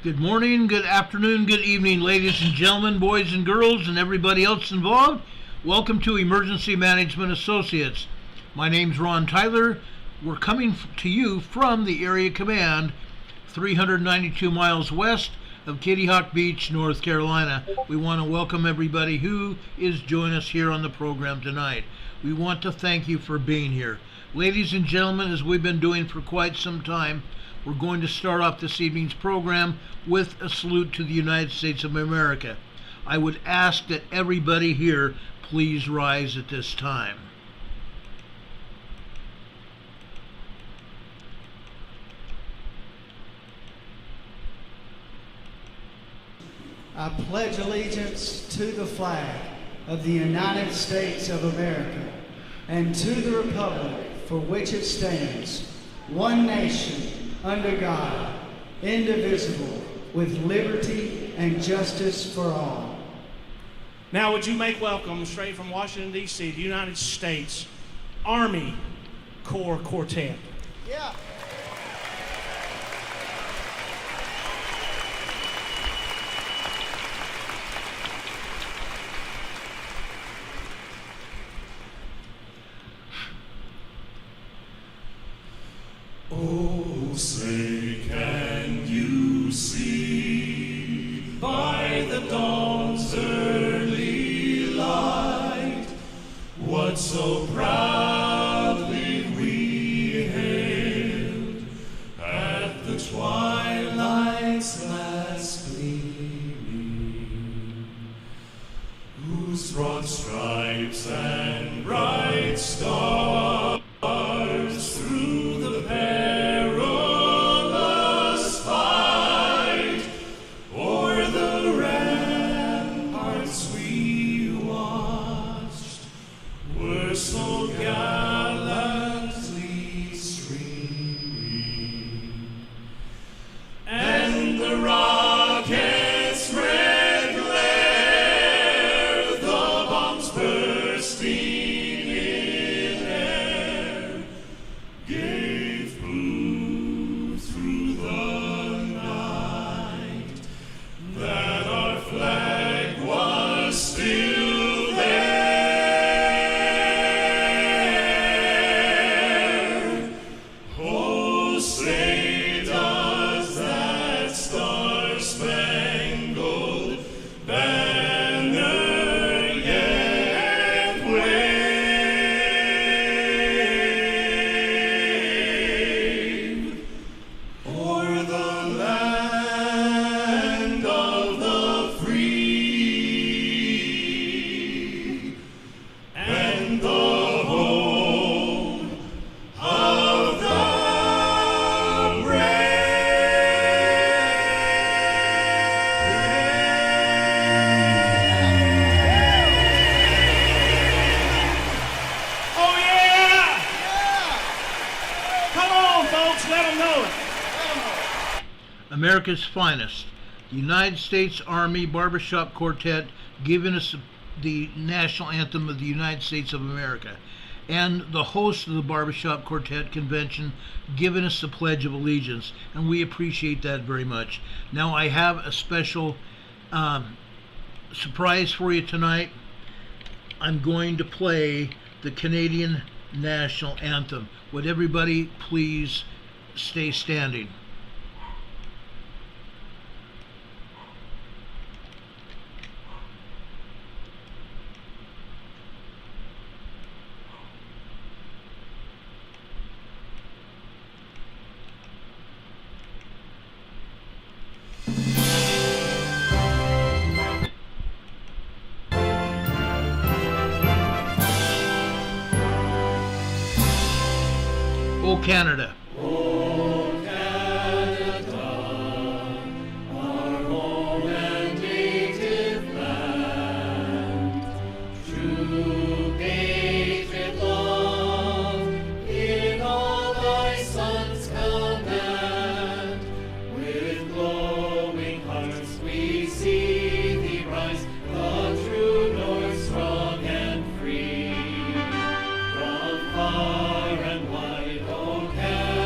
Good morning, good afternoon, good evening, ladies and gentlemen, boys and girls, and everybody else involved. Welcome to Emergency Management Associates. My name's Ron Tyler. We're coming to you from the Area Command, 392 miles west of Kitty Hawk Beach, North Carolina. We want to welcome everybody who is joining us here on the program tonight. We want to thank you for being here. Ladies and gentlemen, as we've been doing for quite some time, we're going to start off this evening's program with a salute to the United States of America. I would ask that everybody here please rise at this time. I pledge allegiance to the flag of the United States of America and to the republic for which it stands, one nation, under God, indivisible, with liberty and justice for all. Now would you make welcome, straight from Washington, D.C., the United States Army Corps Quartet. Yeah. Oh, say can you see by the dawn's early light what so proudly we hailed at the twilight's last gleaming, whose broad stripes and bright stars through the perilous fight o'er the ramparts we watched were so gallantly streaming, and the rockets' red glare, the bombs bursting in air, gave proof through the night that our flag was still there. Oh, say does that star-spangled banner yet wave o'er the land of the free and the home of the Oh yeah! Come on, folks, let them know it. America's finest, the United States Army Barbershop Quartet, giving us the national anthem of the United States of America, and the host of the Barbershop Quartet Convention giving us the Pledge of Allegiance, and we appreciate that very much. Now I have a special surprise for you tonight. I'm going to play the Canadian National Anthem. Would everybody please stay standing? O Canada. Oh, Canada, our home and native land, true patriot love in all thy sons command. With glowing hearts we see thee rise, the true north, strong and free. From far and wide, O Canada,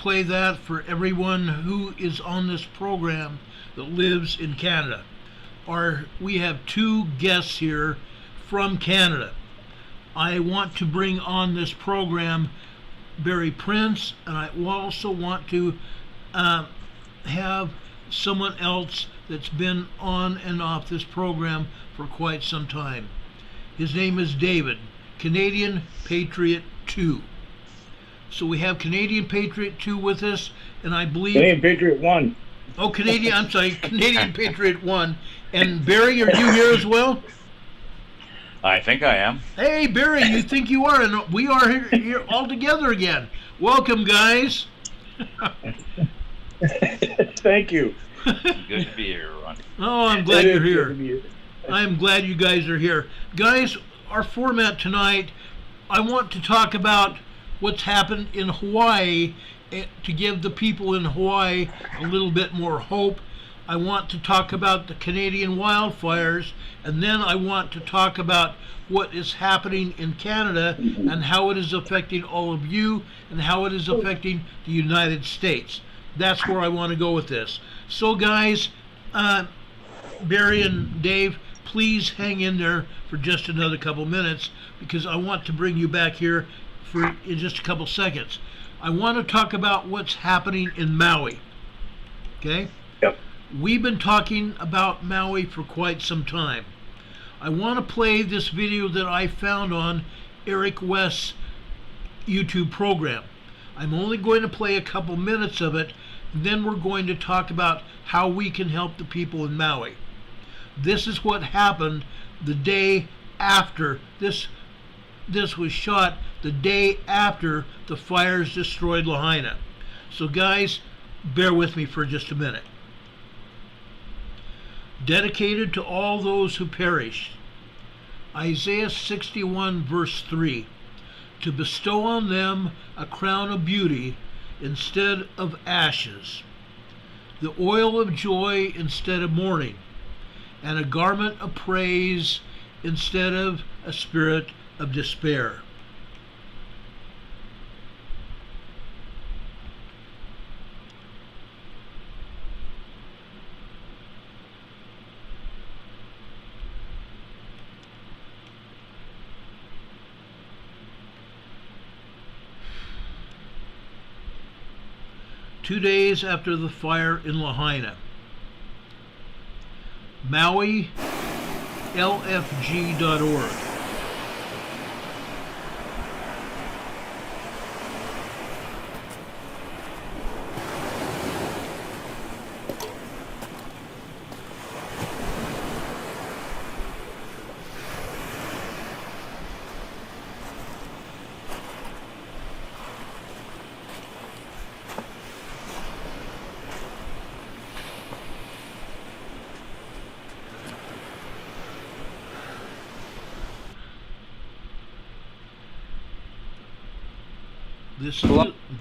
play that for everyone who is on this program that lives in Canada. We have two guests here from Canada. I want to bring on this program Barry Prince, and I also want to have someone else that's been on and off this program for quite some time. His name is David, Canadian Patriot 2. So we have Canadian Patriot 2 with us, and I believe... Canadian Patriot 1. Oh, Canadian Patriot 1. And Barry, are you here as well? I think I am. Hey, Barry, you think you are, and we are here all together again. Welcome, guys. Thank you. Good to be here, Ron. Oh, I'm glad you're It is good here. to be here. I'm glad you guys are here. Guys, our format tonight, I want to talk about what's happened in Hawaii to give the people in Hawaii a little bit more hope. I want to talk about the Canadian wildfires, and then I want to talk about what is happening in Canada and how it is affecting all of you and how it is affecting the United States. That's where I want to go with this. So guys, Barry and Dave, please hang in there for just another couple minutes, because I want to bring you back here in just a couple seconds. I want to talk about what's happening in Maui. Okay? Yep. We've been talking about Maui for quite some time. I want to play this video that I found on Eric West's YouTube program. I'm only going to play a couple minutes of it, and then we're going to talk about how we can help the people in Maui. This is what happened the day after this was shot, the day after the fires destroyed Lahaina. So guys, bear with me for just a minute. Dedicated to all those who perished. Isaiah 61 verse 3. To bestow on them a crown of beauty instead of ashes, the oil of joy instead of mourning, and a garment of praise instead of a spirit of despair. Two days after the fire in Lahaina, Maui, rltnspdema.org.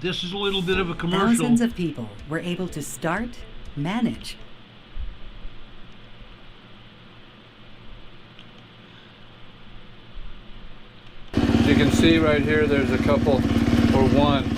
This is a little bit of a commercial. Thousands of people were able to start, manage, As you can see right here, there's a couple, or one.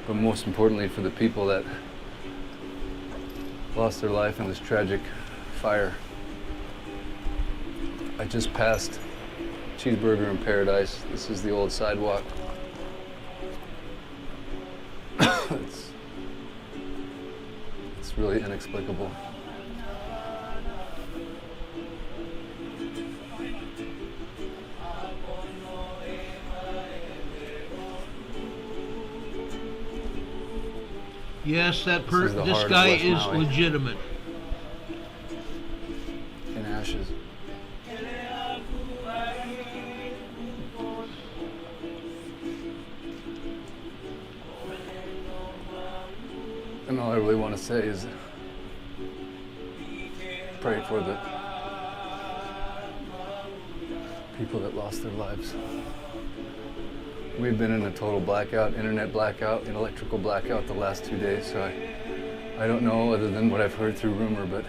But most importantly for the people that lost their life in this tragic fire. I just passed Cheeseburger in Paradise. This is the old sidewalk. It's really inexplicable. Yes, This is the this heart of guy West is Maui. legitimate. And all I really want to say is pray for the people that lost their lives. We've been in a total blackout, internet blackout, and electrical blackout the last 2 days, so I don't know other than what I've heard through rumor, but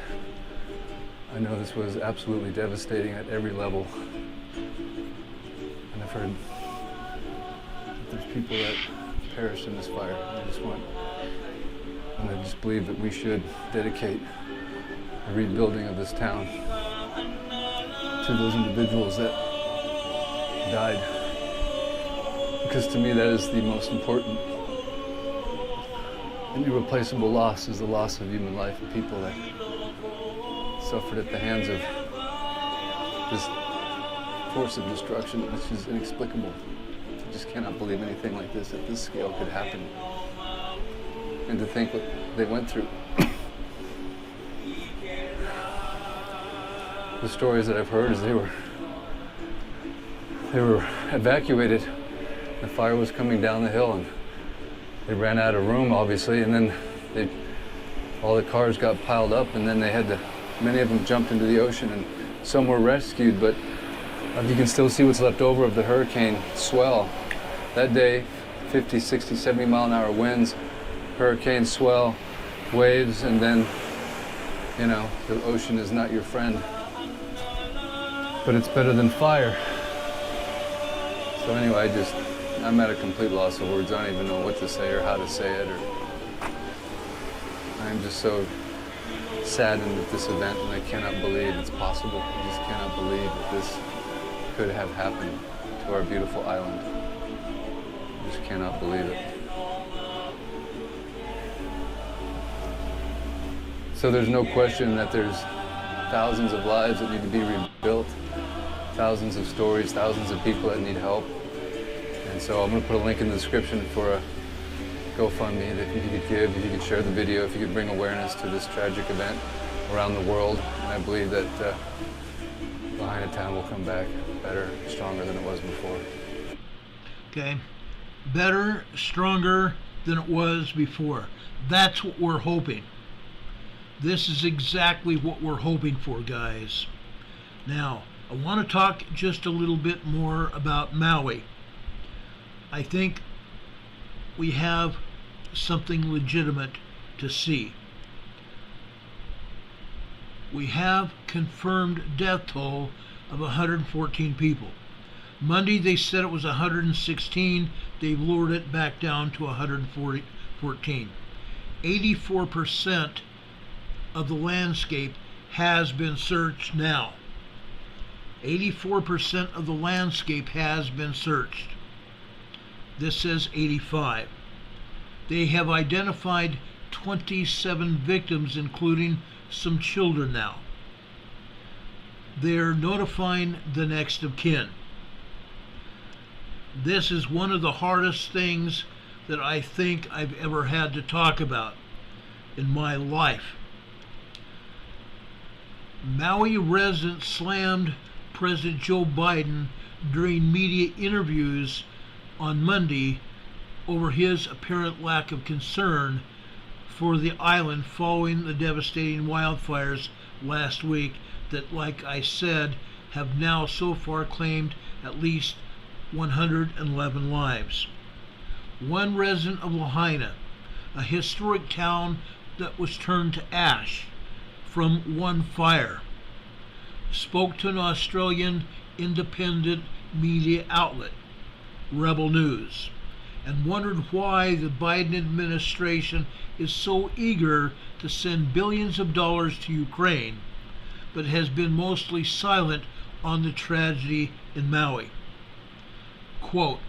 I know this was absolutely devastating at every level. And I've heard that there's people that perished in this fire. And I just believe that we should dedicate the rebuilding of this town to those individuals that died. Because to me that is the most important and irreplaceable loss, is the loss of human life of people that suffered at the hands of this force of destruction, which is inexplicable. I just cannot believe anything like this at this scale could happen. And to think what they went through. The stories that I've heard is they were evacuated. The fire was coming down the hill and they ran out of room, obviously, and then all the cars got piled up, and then many of them jumped into the ocean, and some were rescued, but you can still see what's left over of the hurricane swell. That day, 50, 60, 70 mile an hour winds, hurricane swell, waves, and then, the ocean is not your friend. But it's better than fire. So anyway, I'm at a complete loss of words. I don't even know what to say or how to say it. I'm just so saddened at this event, and I cannot believe it's possible. I just cannot believe that this could have happened to our beautiful island. I just cannot believe it. So there's no question that there's thousands of lives that need to be rebuilt, thousands of stories, thousands of people that need help. And so I'm going to put a link in the description for a GoFundMe that if you could give, if you could share the video, if you could bring awareness to this tragic event around the world. And I believe that Lahaina town will come back better, stronger than it was before. Okay. Better, stronger than it was before. That's what we're hoping. This is exactly what we're hoping for, guys. Now, I want to talk just a little bit more about Maui. I think we have something legitimate to see. We have confirmed death toll of 114 people. Monday they said it was 116. They've lowered it back down to 114. 84% of the landscape has been searched now. 84% of the landscape has been searched. This says 85. They have identified 27 victims, including some children now. They're notifying the next of kin. This is one of the hardest things that I think I've ever had to talk about in my life. Maui residents slammed President Joe Biden during media interviews on Monday over his apparent lack of concern for the island following the devastating wildfires last week that, like I said, have now so far claimed at least 111 lives. One resident of Lahaina, a historic town that was turned to ash from one fire, spoke to an Australian independent media outlet, Rebel News, and wondered why the Biden administration is so eager to send billions of dollars to Ukraine, but has been mostly silent on the tragedy in Maui. Quote,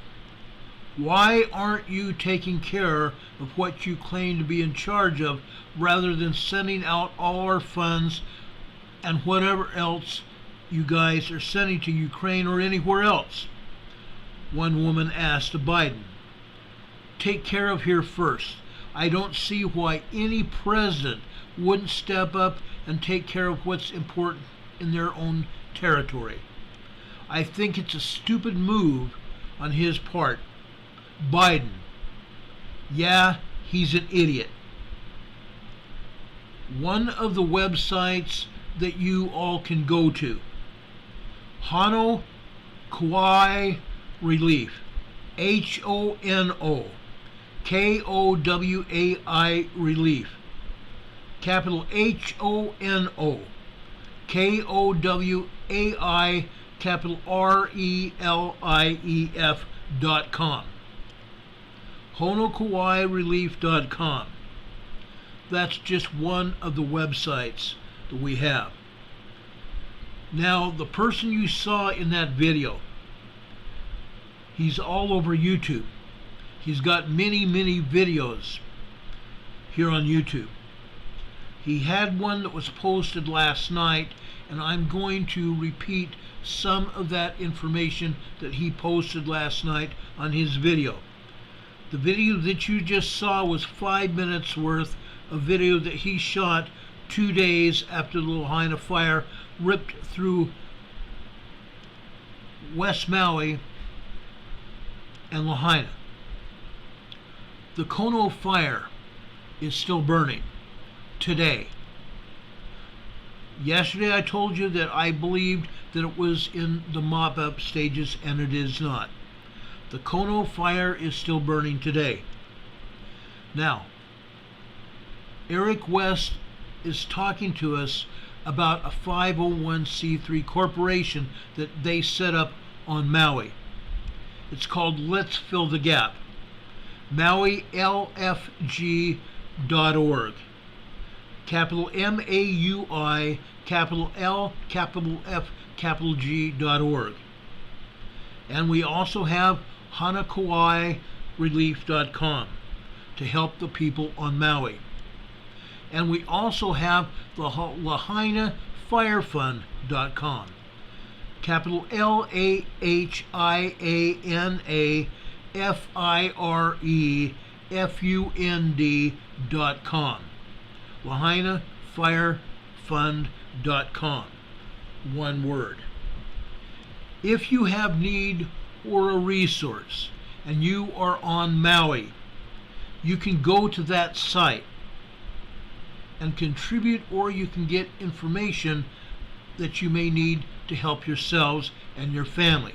"Why aren't you taking care of what you claim to be in charge of, rather than sending out all our funds and whatever else you guys are sending to Ukraine or anywhere else?" One woman asked Biden. "Take care of here first. I don't see why any president wouldn't step up and take care of what's important in their own territory. I think it's a stupid move on his part. Biden, yeah, he's an idiot. one of the websites that you all can go to. Hono Kauai Relief. HONO Relief. Capital HONO KOWAI capital RELIEF.com. HonoKauaiRelief.com. That's just one of the websites that we have. Now, the person you saw in that video, he's all over YouTube. He's got many videos here on YouTube. He had one that was posted last night, and I'm going to repeat some of that information that he posted last night on his video. The video that you just saw was 5 minutes worth of video that he shot 2 days after the Lahaina fire ripped through West Maui and Lahaina. The Kono fire is still burning today. Yesterday I told you that I believed that it was in the mop-up stages, and it is not. The Kono fire is still burning today. Now, Eric West is talking to us about a 501c3 corporation that they set up on Maui. It's called Let's Fill the Gap. MauiLFG.org. Capital MAUI, capital L, capital F, capital G.org. And we also have HonoKauaiRelief.com to help the people on Maui. And we also have the Lahaina FireFund.com. Capital LahainaFirefund.com. Lahaina FireFund.com. One word. If you have need or a resource and you are on Maui, you can go to that site and contribute, or you can get information that you may need to help yourselves and your family.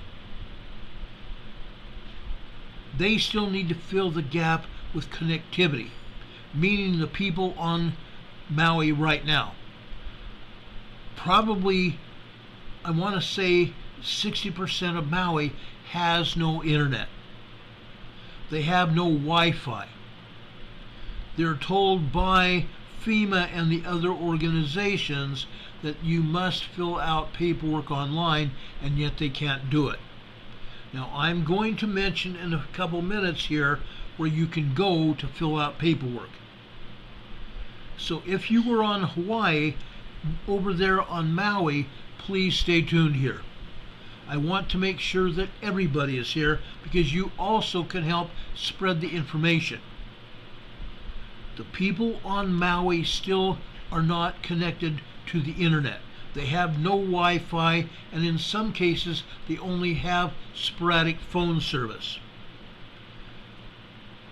They still need to fill the gap with connectivity, meaning the people on Maui right now. Probably, I want to say 60% of Maui has no internet. They have no Wi-Fi. They're told by FEMA and the other organizations that you must fill out paperwork online, and yet they can't do it. Now, I'm going to mention in a couple minutes here where you can go to fill out paperwork. So if you were on Hawaii, over there on Maui, please stay tuned here. I want to make sure that everybody is here because you also can help spread the information. The people on Maui still are not connected to the internet. They have no Wi-Fi, and in some cases they only have sporadic phone service.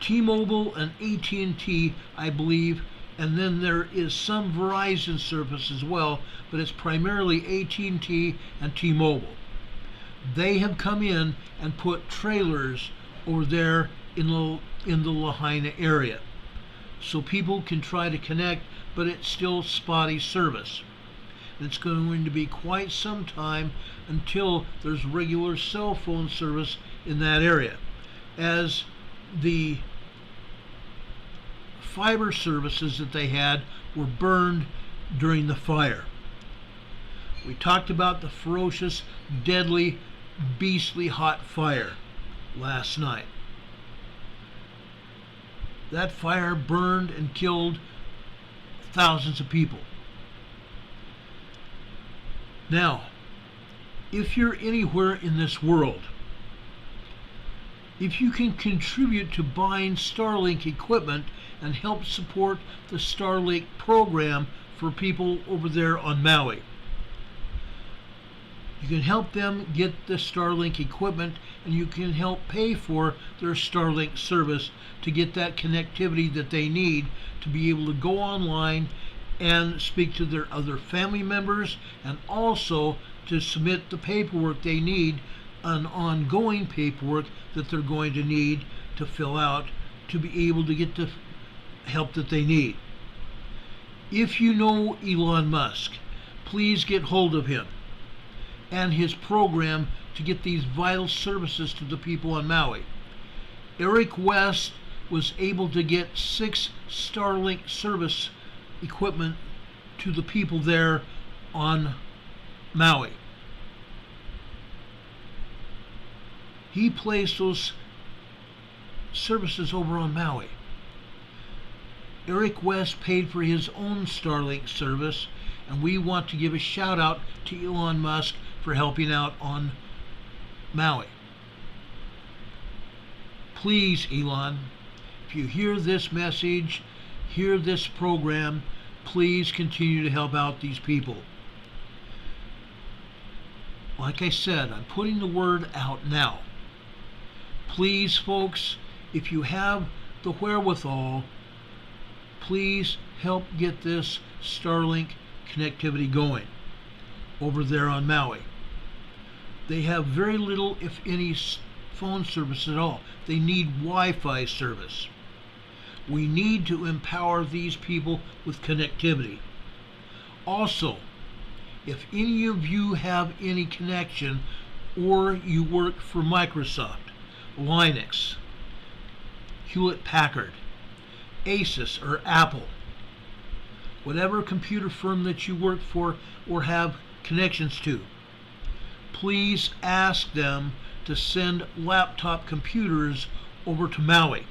T-Mobile and AT&T, I believe, and then there is some Verizon service as well, but it's primarily AT&T and T-Mobile. They have come in and put trailers over there in the Lahaina area, so people can try to connect, but it's still spotty service. And it's going to be quite some time until there's regular cell phone service in that area, as the fiber services that they had were burned during the fire. We talked about the ferocious, deadly, beastly hot fire last night. That fire burned and killed thousands of people. Now, if you're anywhere in this world, if you can contribute to buying Starlink equipment and help support the Starlink program for people over there on Maui, you can help them get the Starlink equipment, and you can help pay for their Starlink service to get that connectivity that they need to be able to go online and speak to their other family members, and also to submit the paperwork they need, an ongoing paperwork that they're going to need to fill out to be able to get the help that they need. If you know Elon Musk, please get hold of him and his program to get these vital services to the people on Maui. Eric West was able to get 6 Starlink service equipment to the people there on Maui. He placed those services over on Maui. Eric West paid for his own Starlink service, and we want to give a shout out to Elon Musk for helping out on Maui. Please, Elon, if you hear this message, hear this program, please continue to help out these people. Like I said, I'm putting the word out now. Please, folks, if you have the wherewithal, please help get this Starlink connectivity going over there on Maui. They have very little, if any, phone service at all. They need Wi-Fi service. We need to empower these people with connectivity. Also, if any of you have any connection or you work for Microsoft, Linux, Hewlett-Packard, Asus, or Apple, whatever computer firm that you work for or have connections to, please ask them to send laptop computers over to Maui.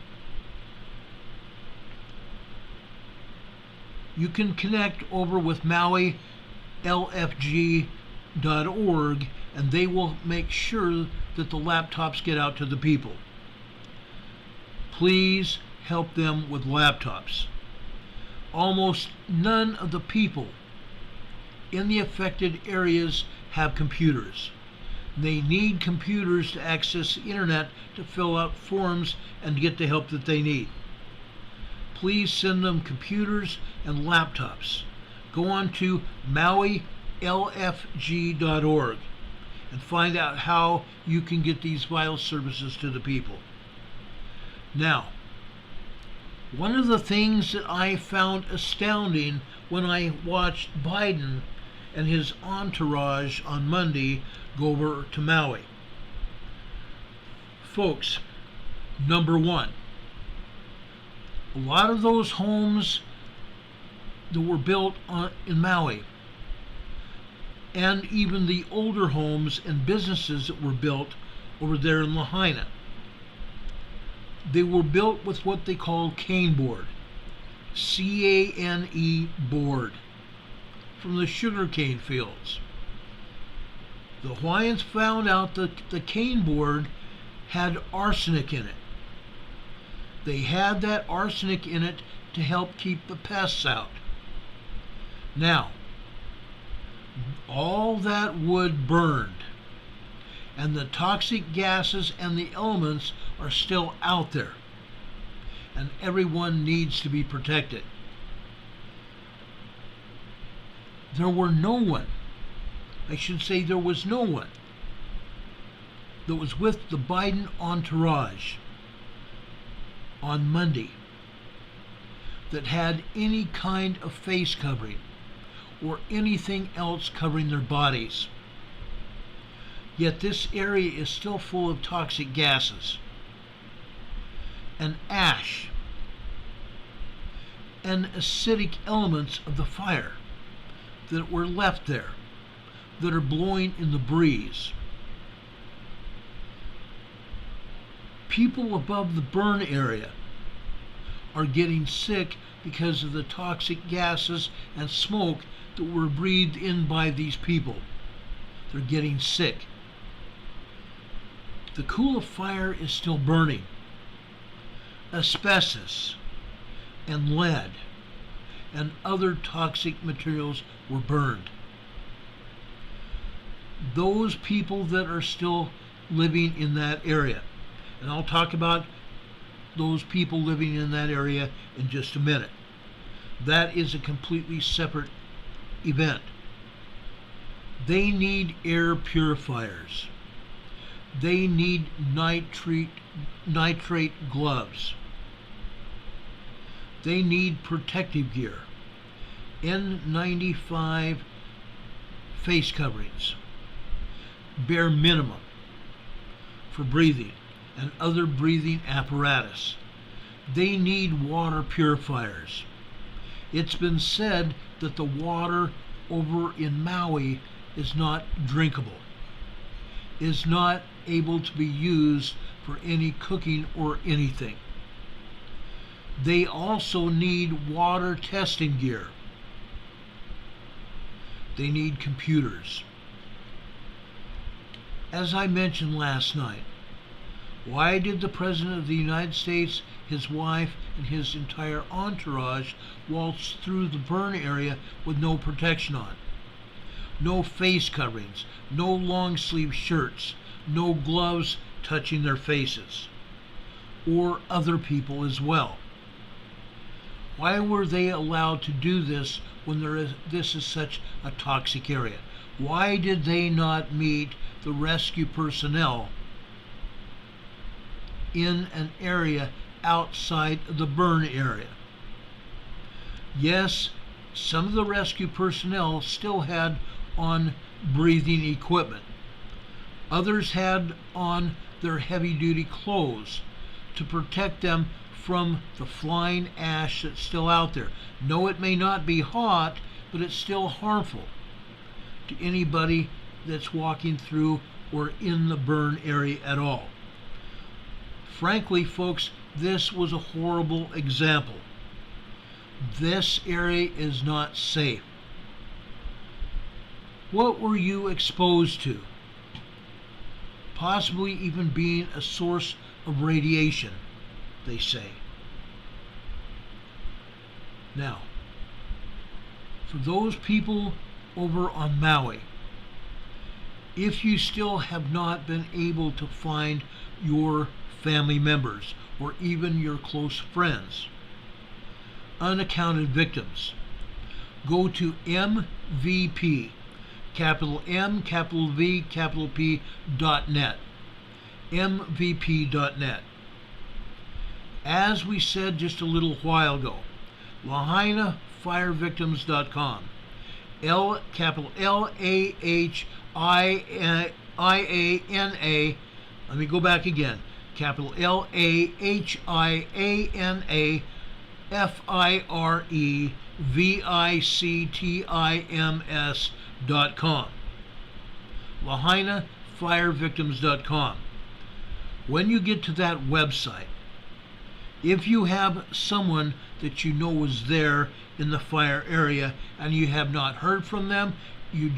You can connect over with Maui rltnspdema.org, and they will make sure that the laptops get out to the people. Please help them with laptops. Almost none of the people in the affected areas have computers. They need computers to access the internet to fill out forms and get the help that they need. Please send them computers and laptops. Go on to maui.lfg.org and find out how you can get these vital services to the people. Now, one of the things that I found astounding when I watched Biden and his entourage on Monday go over to Maui. Folks, number one, a lot of those homes that were built in Maui, and even the older homes and businesses that were built over there in Lahaina, they were built with what they call cane board, C-A-N-E board, from the sugarcane fields. The Hawaiians found out that the cane board had arsenic in it. They had that arsenic in it to help keep the pests out. Now, all that wood burned, and the toxic gases and the elements are still out there, and everyone needs to be protected. There was no one that was with the Biden entourage on Monday that had any kind of face covering or anything else covering their bodies. Yet this area is still full of toxic gases and ash and acidic elements of the fire that were left there that are blowing in the breeze. People above the burn area are getting sick because of the toxic gases and smoke that were breathed in by these people. They're getting sick. The Kula fire is still burning. Asbestos and lead and other toxic materials were burned. Those people that are still living in that area, and I'll talk about those people living in that area in just a minute. That is a completely separate event. They need air purifiers. They need nitrate gloves. They need protective gear. N95 face coverings, bare minimum for breathing and other breathing apparatus. They need water purifiers. It's been said that the water over in Maui is not drinkable, is not able to be used for any cooking or anything. They also need water testing gear. They need computers. As I mentioned last night, why did the President of the United States, his wife, and his entire entourage waltz through the burn area with no protection on? No face coverings, no long sleeve shirts, no gloves touching their faces, or other people as well. Why were they allowed to do this when this is such a toxic area? Why did they not meet the rescue personnel in an area outside the burn area? Yes, some of the rescue personnel still had on breathing equipment. Others had on their heavy-duty clothes to protect them from the flying ash that's still out there. No, it may not be hot, but it's still harmful to anybody that's walking through or in the burn area at all. Frankly, folks, this was a horrible example. This area is not safe. What were you exposed to? Possibly even being a source of radiation, they say. Now, for those people over on Maui, if you still have not been able to find your family members or even your close friends, unaccounted victims, go to MVP, capital M, capital V, capital P.net, MVP.net. As we said just a little while ago, LahainaFireVictims.com, capital LAHIANA, let me go back again, capital LAHIANAFIREVICTIMS.com, LahainaFireVictims.com. When you get to that website, if you have someone that you know was there in the fire area and you have not heard from them, you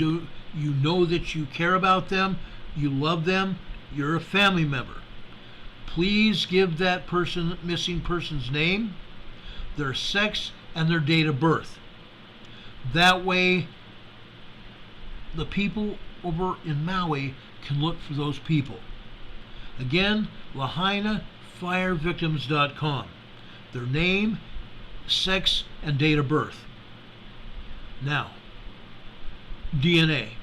know that you care about them, you love them, you're a family member, please give that missing person's name, their sex, and their date of birth. That way, the people over in Maui can look for those people. Again, LahainaFireVictims.com. Their name, sex, and date of birth. Now, DNA.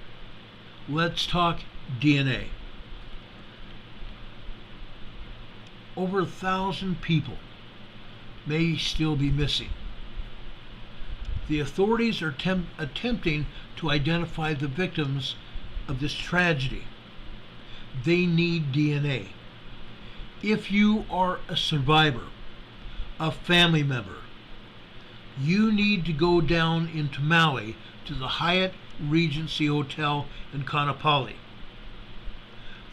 Let's talk DNA. Over 1,000 people may still be missing. The authorities are attempting to identify the victims of this tragedy. They need DNA. If you are a survivor, a family member, you need to go down into Maui to the Hyatt Regency Hotel in Kaanapali.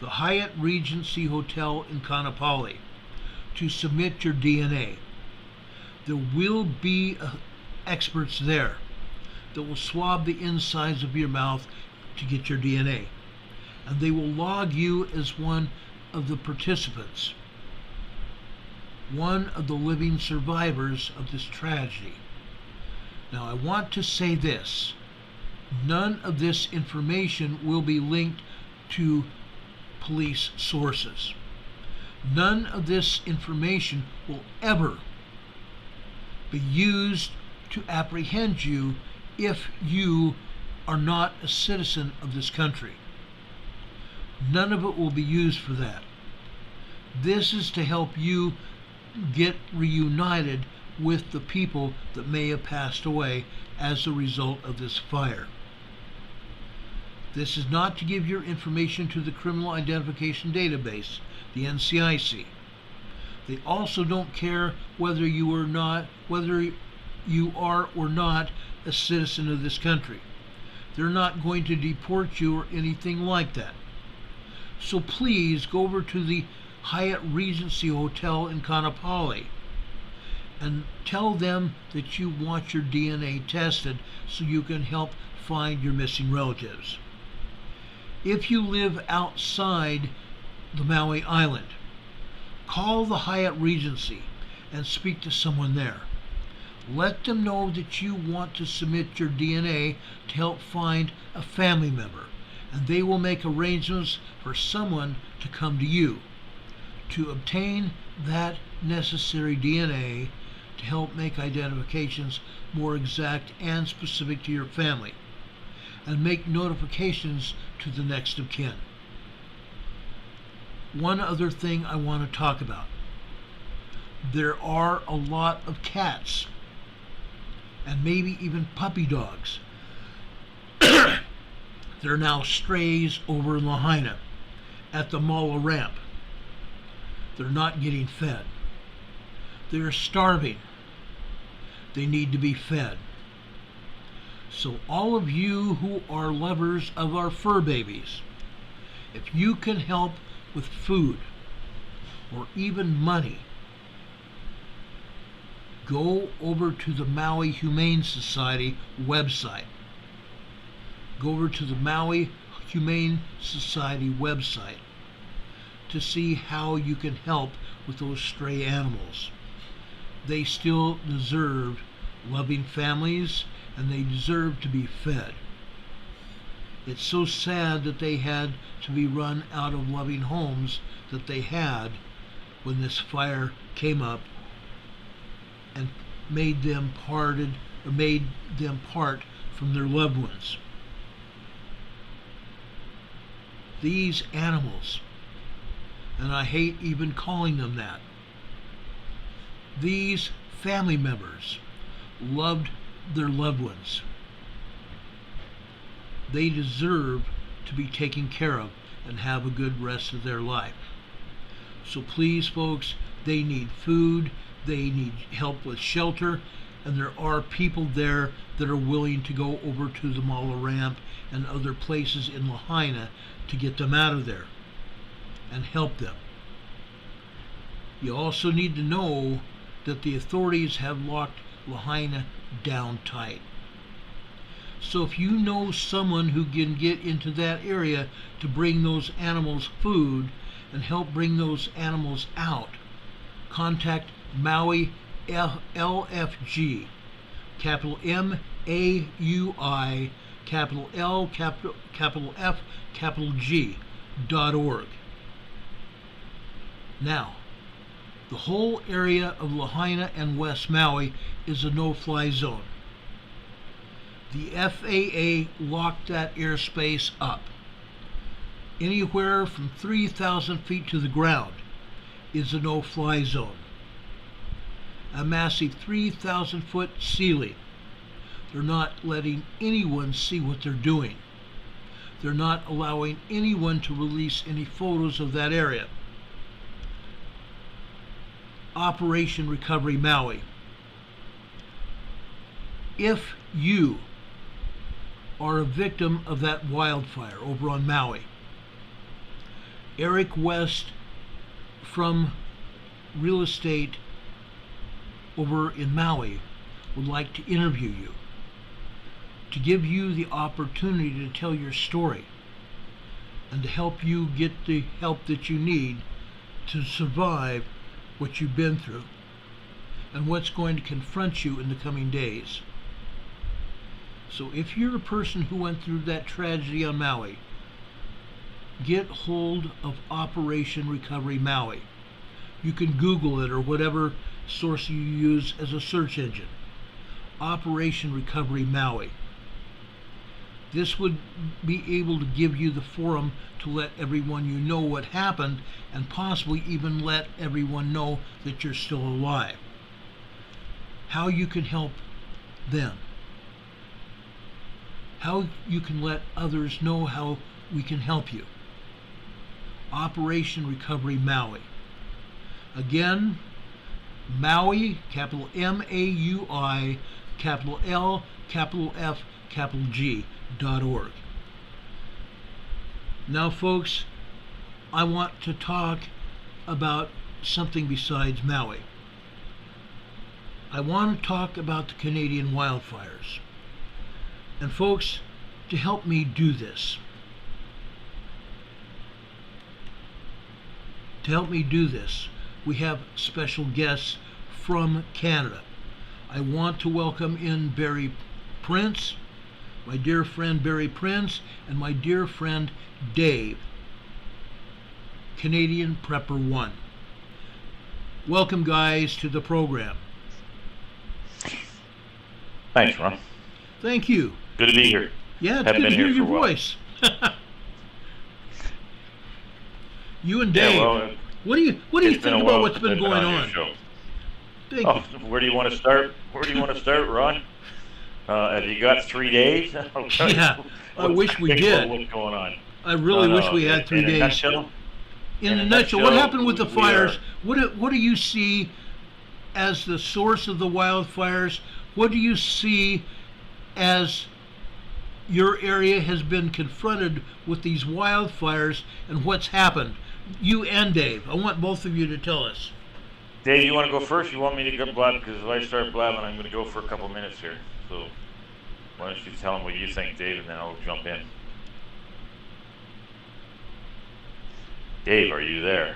The Hyatt Regency Hotel in Kaanapali to submit your DNA. There will be experts there that will swab the insides of your mouth to get your DNA. And they will log you as one of the participants, one of the living survivors of this tragedy. Now, I want to say this. None of this information will be linked to police sources. None of this information will ever be used to apprehend you if you are not a citizen of this country. None of it will be used for that. This is to help you get reunited with the people that may have passed away as a result of this fire. This is not to give your information to the Criminal Identification Database, the NCIC. They also don't care whether you are or not a citizen of this country. They're not going to deport you or anything like that. So please go over to the Hyatt Regency Hotel in Kaanapali and tell them that you want your DNA tested so you can help find your missing relatives. If you live outside the Maui Island, call the Hyatt Regency and speak to someone there. Let them know that you want to submit your DNA to help find a family member, and they will make arrangements for someone to come to you to obtain that necessary DNA to help make identifications more exact and specific to your family, and make notifications to the next of kin. One other thing I want to talk about. There are a lot of cats and maybe even puppy dogs that are now strays over in Lahaina at the Mala ramp. They're not getting fed. They're starving. They need to be fed. So all of you who are lovers of our fur babies, if you can help with food or even money, go over to the Maui Humane Society website. Go over to the Maui Humane Society website to see how you can help with those stray animals. They still deserve loving families, and they deserve to be fed. It's so sad that they had to be run out of loving homes that they had when this fire came up and made them part from their loved ones. These animals, and I hate even calling them that, these family members loved their loved ones. They deserve to be taken care of and have a good rest of their life. So please, folks, they need food, they need help with shelter, and there are people there that are willing to go over to the Mala ramp and other places in Lahaina to get them out of there and help them. You also need to know that the authorities have locked Lahaina down tight. So if you know someone who can get into that area to bring those animals food and help bring those animals out, contact Maui LFG, capital MAUI, capital L, capital F, capital G.org. Now, the whole area of Lahaina and West Maui is a no-fly zone. The FAA locked that airspace up. Anywhere from 3,000 feet to the ground is a no-fly zone. A massive 3,000-foot ceiling. They're not letting anyone see what they're doing. They're not allowing anyone to release any photos of that area. Operation Recovery Maui. If you are a victim of that wildfire over on Maui, Eric West from Real Estate over in Maui would like to interview you, to give you the opportunity to tell your story and to help you get the help that you need to survive what you've been through and what's going to confront you in the coming days. So if you're a person who went through that tragedy on Maui, get hold of Operation Recovery Maui. You can Google it or whatever source you use as a search engine. Operation Recovery Maui. This would be able to give you the forum to let everyone you know what happened, and possibly even let everyone know that you're still alive. How you can help them. How you can let others know how we can help you. Operation Recovery Maui. Again, Maui, capital M-A-U-I, capital L, capital F, capital G.org. Now, folks, I want to talk about something besides Maui. I want to talk about the Canadian wildfires. And folks, to help me do this, we have special guests from Canada. I want to welcome in Barry Prince, my dear friend Barry Prince, and my dear friend Dave, Canadian Prepper 1. Welcome, guys, to the program. Thanks, Ron. Thank you. Good to be here. Yeah, it's Haven't good to been hear here your for a while. voice. You and Dave, Yeah, well, what do you it's been think a about while what's since been I've going your on? show. Thank Oh, you. where do you want to start? Ron? Have you got 3 days? Yeah, I wish we did. What's going on? I really wish we had 3 In a days. nutshell, In a nutshell, what happened with the fires? What do you see as the source of the wildfires? What do you see as your area has been confronted with these wildfires, and what's happened? You and Dave. I want both of you to tell us. Dave, you want to go first? You want me to go blab? Because if I start blabbing, I'm going to go for a couple minutes here. So why don't you tell them what you think, Dave, and then I'll jump in. Dave, are you there?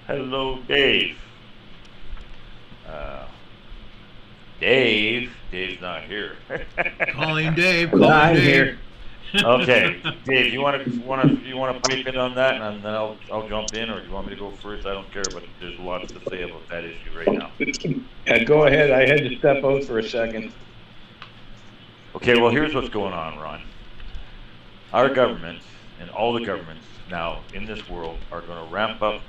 Hello, Dave. Dave's not here. Calling Dave. I'm Calling Dave. here. Okay, Dave, you want to pipe in on that, and then I'll jump in, or do you want me to go first? I don't care, but there's lots to say about that issue right now. Go ahead. I had to step out for a second. Okay, well, here's what's going on, Ron. Our government and all the governments now in this world are going to ramp up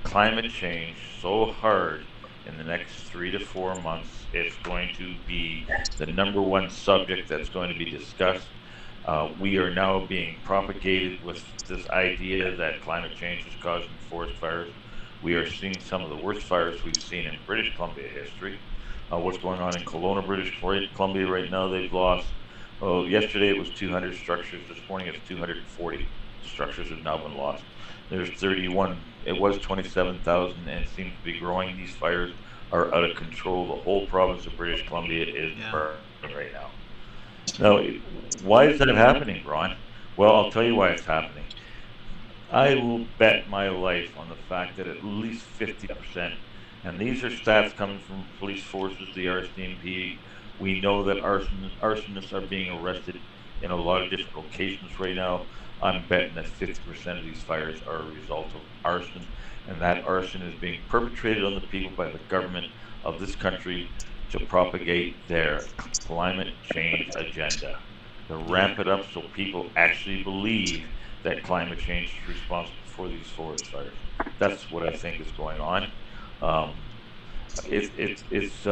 climate change so hard in the next 3 to 4 months. It's going to be the #1 subject that's going to be discussed. We are now being propagated with this idea that climate change is causing forest fires. We are seeing some of the worst fires we've seen in British Columbia history. What's going on in Kelowna, British Columbia right now, they've lost, yesterday it was 200 structures, this morning it's 240 structures have now been lost. There's 31, it was 27,000 and it seems to be growing. These fires are out of control. The whole province of British Columbia is burning right now. Now, why is that happening, Ron? Well, I'll tell you why it's happening. I will bet my life on the fact that at least 50%, and these are stats coming from police forces, the RCMP, we know that arsonists are being arrested in a lot of different locations right now. I'm betting that 50% of these fires are a result of arson, and that arson is being perpetrated on the people by the government of this country to propagate their climate change agenda, to ramp it up so people actually believe that climate change is responsible for these forest fires. That's what I think is going on. It's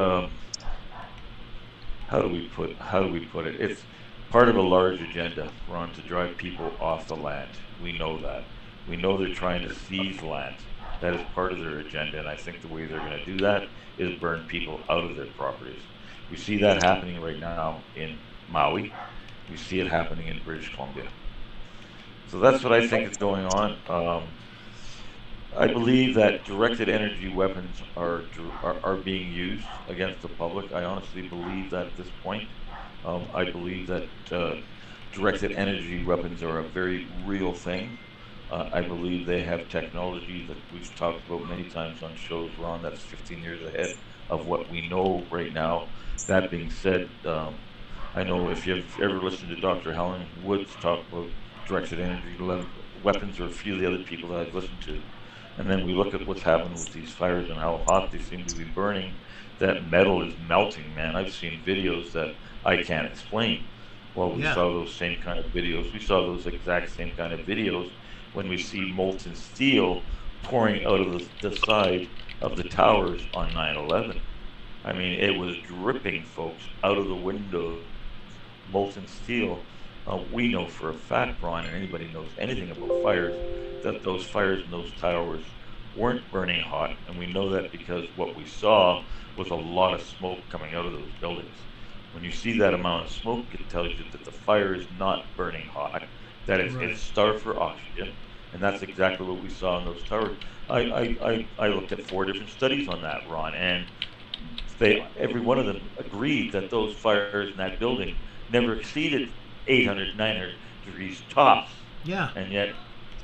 how do we put it? It's part of a large agenda, Ron, to drive people off the land. We know that. We know they're trying to seize land. That is part of their agenda, and I think the way they're going to do that is burn people out of their properties. We see that happening right now in Maui. We see it happening in British Columbia. So that's what I think is going on. I believe that directed energy weapons are being used against the public. I honestly believe that at this point. I believe that directed energy weapons are a very real thing. I believe they have technology that we've talked about many times on shows, Ron, that's 15 years ahead of what we know right now. That being said, I know if you've ever listened to Dr. Helen Woods talk about directed energy weapons, or a few of the other people that I've listened to, And then we look at what's happened with these fires and how hot they seem to be burning. That metal is melting, man. I've seen videos that I can't explain. Well, we saw those same kind of videos. We saw those exact same kind of videos when we see molten steel pouring out of the side of the towers on 9/11. I mean, it was dripping, folks, out of the window, molten steel. We know for a fact, Ron, and anybody knows anything about fires, that those fires in those towers weren't burning hot. And we know that because what we saw was a lot of smoke coming out of those buildings. When you see that amount of smoke, it tells you that the fire is not burning hot, that it's starved for oxygen. And that's exactly what we saw in those towers. I looked at 4 different studies on that, Ron, and every one of them agreed that those fires in that building never exceeded 800, 900 degrees tops. Yeah. And yet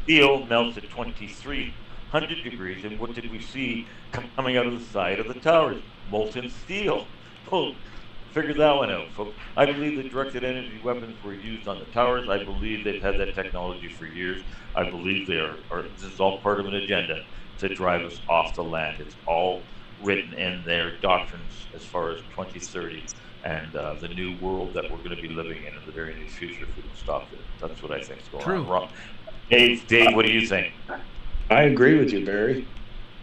steel melts at 2,300 degrees. And what did we see coming out of the side of the towers? Molten steel. Well, figure that one out, folks. I believe that directed energy weapons were used on the towers. I believe they've had that technology for years. I believe they are this is all part of an agenda to drive us off the land. It's all written in their doctrines as far as 2030 and the new world that we're going to be living in the very near future if we don't stop it. That's what I think is going on. Wrong. Dave, what do you think? I agree with you, Barry.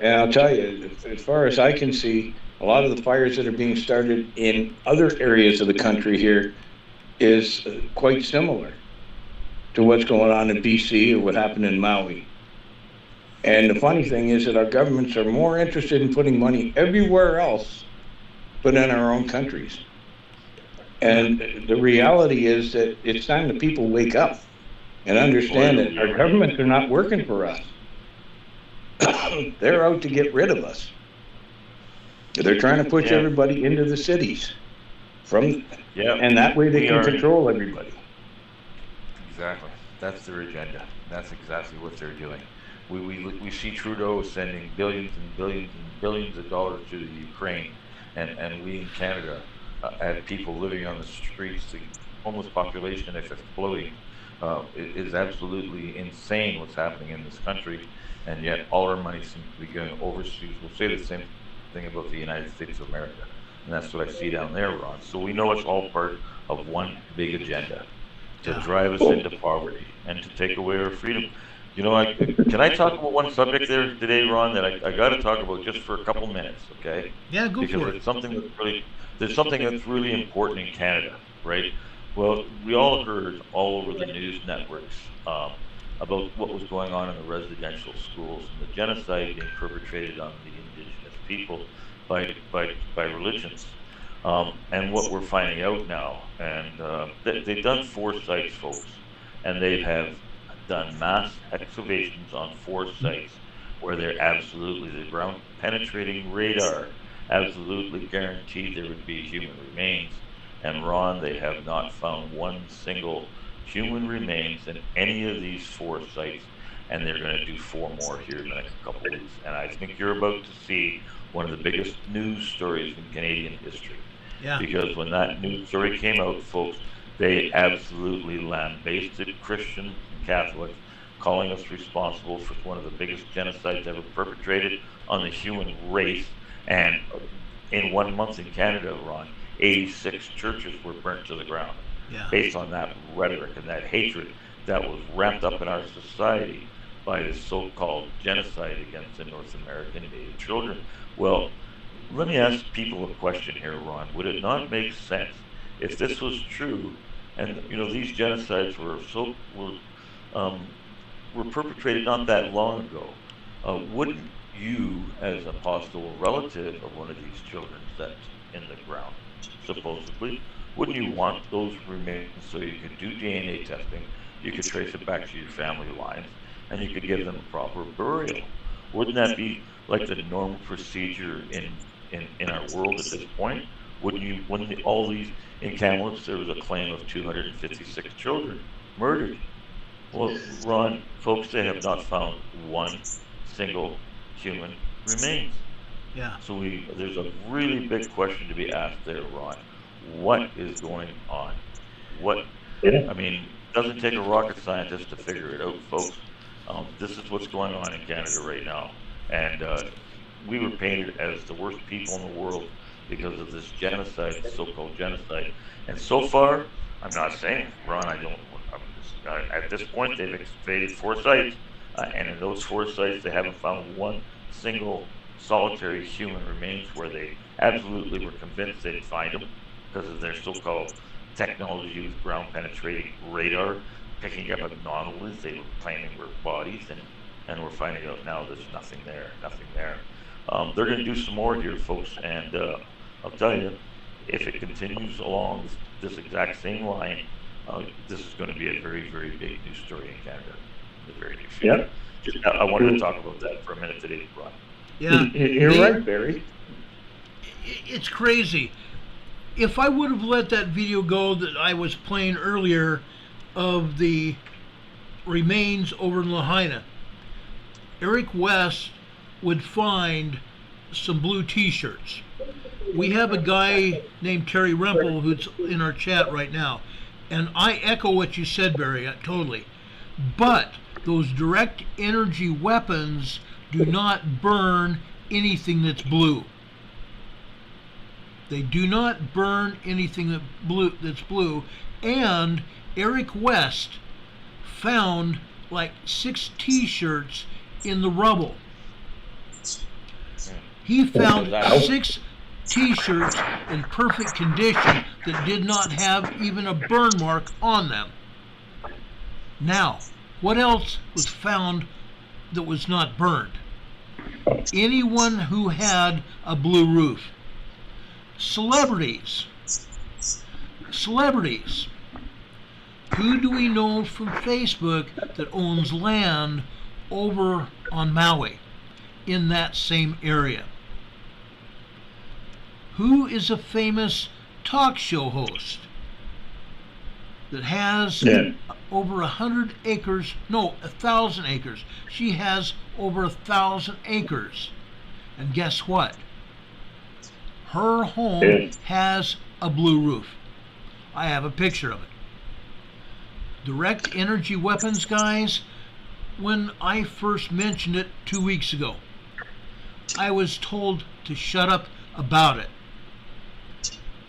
And I'll tell you, as far as I can see, a lot of the fires that are being started in other areas of the country here is quite similar to what's going on in BC or what happened in Maui. And the funny thing is that our governments are more interested in putting money everywhere else but in our own countries. And the reality is that it's time the people wake up and understand that our governments are not working for us. They're out to get rid of us. They're trying to push everybody into the cities and that way they can control everybody. Exactly. That's their agenda. That's exactly what they're doing. We see Trudeau sending billions and billions and billions of dollars to the Ukraine, and we in Canada have people living on the streets. The homeless population is exploding. It is absolutely insane what's happening in this country, and yet all our money seems to be going overseas. We'll say the same thing about the United States of America, and that's what I see down there, Ron. So we know it's all part of one big agenda to drive us into poverty and to take away our freedom. You know, can I talk about one subject there today, Ron, that I got to talk about just for a couple minutes, okay? Yeah, go for it. Because it's something there's something that's really important in Canada, right? Well, we all heard all over the news networks about what was going on in the residential schools and the genocide being perpetrated on the indigenous people by religions. And what we're finding out now, and they've done 4 sites, folks, and they have done mass excavations on 4 sites where they're absolutely, the ground penetrating radar absolutely guaranteed there would be human remains. And Ron, they have not found one single human remains in any of these 4 sites, and they're going to do 4 more here in the next couple of weeks. And I think you're about to see one of the biggest news stories in Canadian history. Yeah. Because when that news story came out, folks, they absolutely lambasted Christians and Catholics, calling us responsible for one of the biggest genocides ever perpetrated on the human race. And in 1 month in Canada, Ron, 86 churches were burnt to the ground based on that rhetoric and that hatred that was ramped up in our society by this so-called genocide against the North American Native children. Well, let me ask people a question here, Ron. Would it not make sense if this was true, and you know these genocides were perpetrated not that long ago? Wouldn't you, as a possible relative of one of these children that's in the ground, supposedly, wouldn't you want those remains so you could do DNA testing, you could trace it back to your family lines, and you could give them a proper burial? Wouldn't that be like the normal procedure in our world at this point? Wouldn't all these, in Kamloops there was a claim of 256 children murdered. Well, Ron, folks, they have not found one single human remains. Yeah. So there's a really big question to be asked there, Ron. What is going on? I mean, it doesn't take a rocket scientist to figure it out, folks. This is what's going on in Canada right now. And we were painted as the worst people in the world because of this genocide, so-called genocide. And so far, I'm not saying, Ron, at this point, they've excavated 4 sites, and in those 4 sites, they haven't found one single solitary human remains where they absolutely were convinced they'd find them because of their so-called technology with ground-penetrating radar, picking up anomalies they were claiming were bodies, and we're finding out now there's nothing there. They're going to do some more here, folks, and I'll tell you, if it continues along this exact same line, this is going to be a very, very big news story in Canada. The very near future. Just, I wanted to talk about that for a minute today, Ron. Yeah, You're right, Barry. it's crazy. If I would have let that video go that I was playing earlier of the remains over in Lahaina, Eric West would find some blue t-shirts. We have a guy named Terry Rempel who's in our chat right now, and I echo what you said, Barry, totally. But those direct energy weapons do not burn anything that's blue. They do not burn anything that's blue. And Eric West found like 6 t-shirts in the rubble. He found 6 t-shirts in perfect condition that did not have even a burn mark on them. Now, what else was found that was not burned? Anyone who had a blue roof. Celebrities. Who do we know from Facebook that owns land over on Maui in that same area? Who is a famous talk show host that has over 100 acres, no, 1,000 acres. She has over 1,000 acres. And guess what? Her home has a blue roof. I have a picture of it. Direct energy weapons, guys, when I first mentioned it 2 weeks ago, I was told to shut up about it.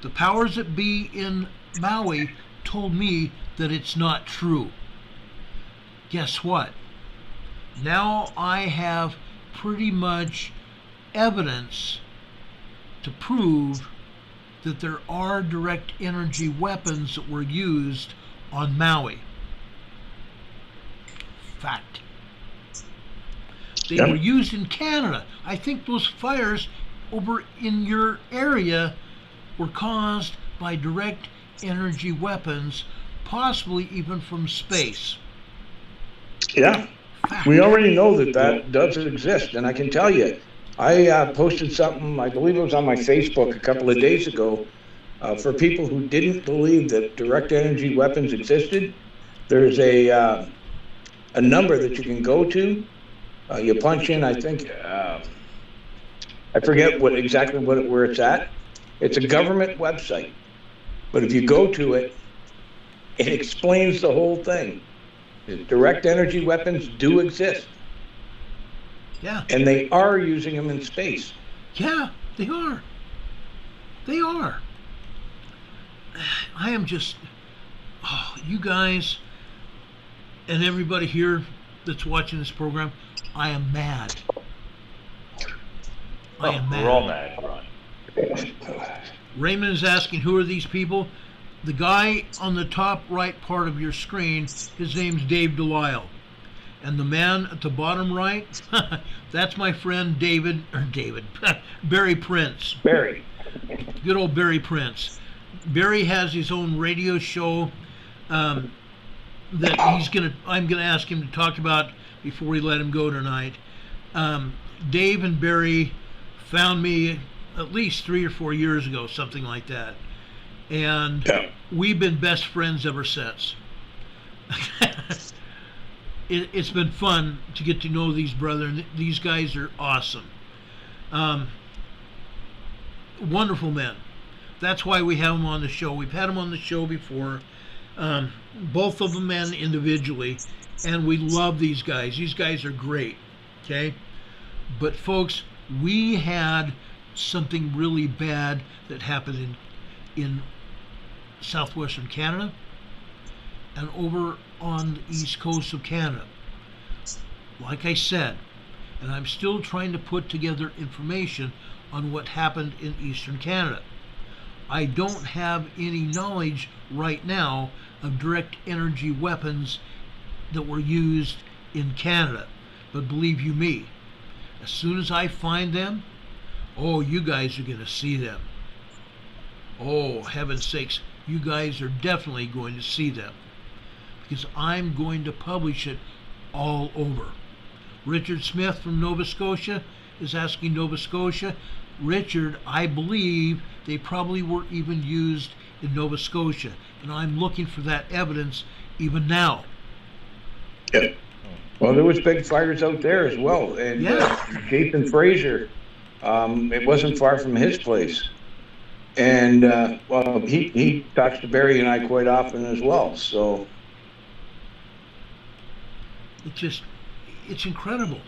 The powers that be in Maui told me that it's not true. Guess what? Now I have pretty much evidence to prove that there are direct energy weapons that were used on Maui. Fact. They were used in Canada. I think those fires over in your area were caused by direct energy weapons, possibly even from space. Yeah. Fact. We already know that does exist, and I can tell you, I posted something, I believe it was on my Facebook a couple of days ago, for people who didn't believe that direct energy weapons existed. There's a number that you can go to. You punch in, I think, I forget exactly where it's at. It's a government website, but if you go to it, it explains the whole thing. Direct energy weapons do exist. Yeah. And they are using them in space. Yeah, they are. They are. I am just, you guys and everybody here that's watching this program, I am mad. I am mad. We're all mad, Ron. Raymond is asking, who are these people? The guy on the top right part of your screen, his name's Dave Delisle. And the man at the bottom right, that's my friend Barry Prince. Barry. Good old Barry Prince. Barry has his own radio show that I'm gonna ask him to talk about before we let him go tonight. Dave and Barry found me at least 3 or 4 years ago, something like that. And we've been best friends ever since. It's been fun to get to know these brethren. These guys are awesome. Wonderful men. That's why we have them on the show. We've had them on the show before, both of them men individually, and we love these guys. These guys are great, okay? But folks, we had something really bad that happened in southwestern Canada and over on the east coast of Canada. Like I said, and I'm still trying to put together information on what happened in eastern Canada. I don't have any knowledge right now of direct energy weapons that were used in Canada. But believe you me, as soon as I find them, oh, you guys are going to see them. Oh, heaven's sakes, you guys are definitely going to see them, because I'm going to publish it all over. Richard Smith from Nova Scotia is asking Nova Scotia. Richard, I believe they probably were even used in Nova Scotia, and I'm looking for that evidence even now. Yeah. Well, there was big fires out there as well, and Jason Fraser, it wasn't far from his place, and well, he talks to Barry and I quite often as well. So it's incredible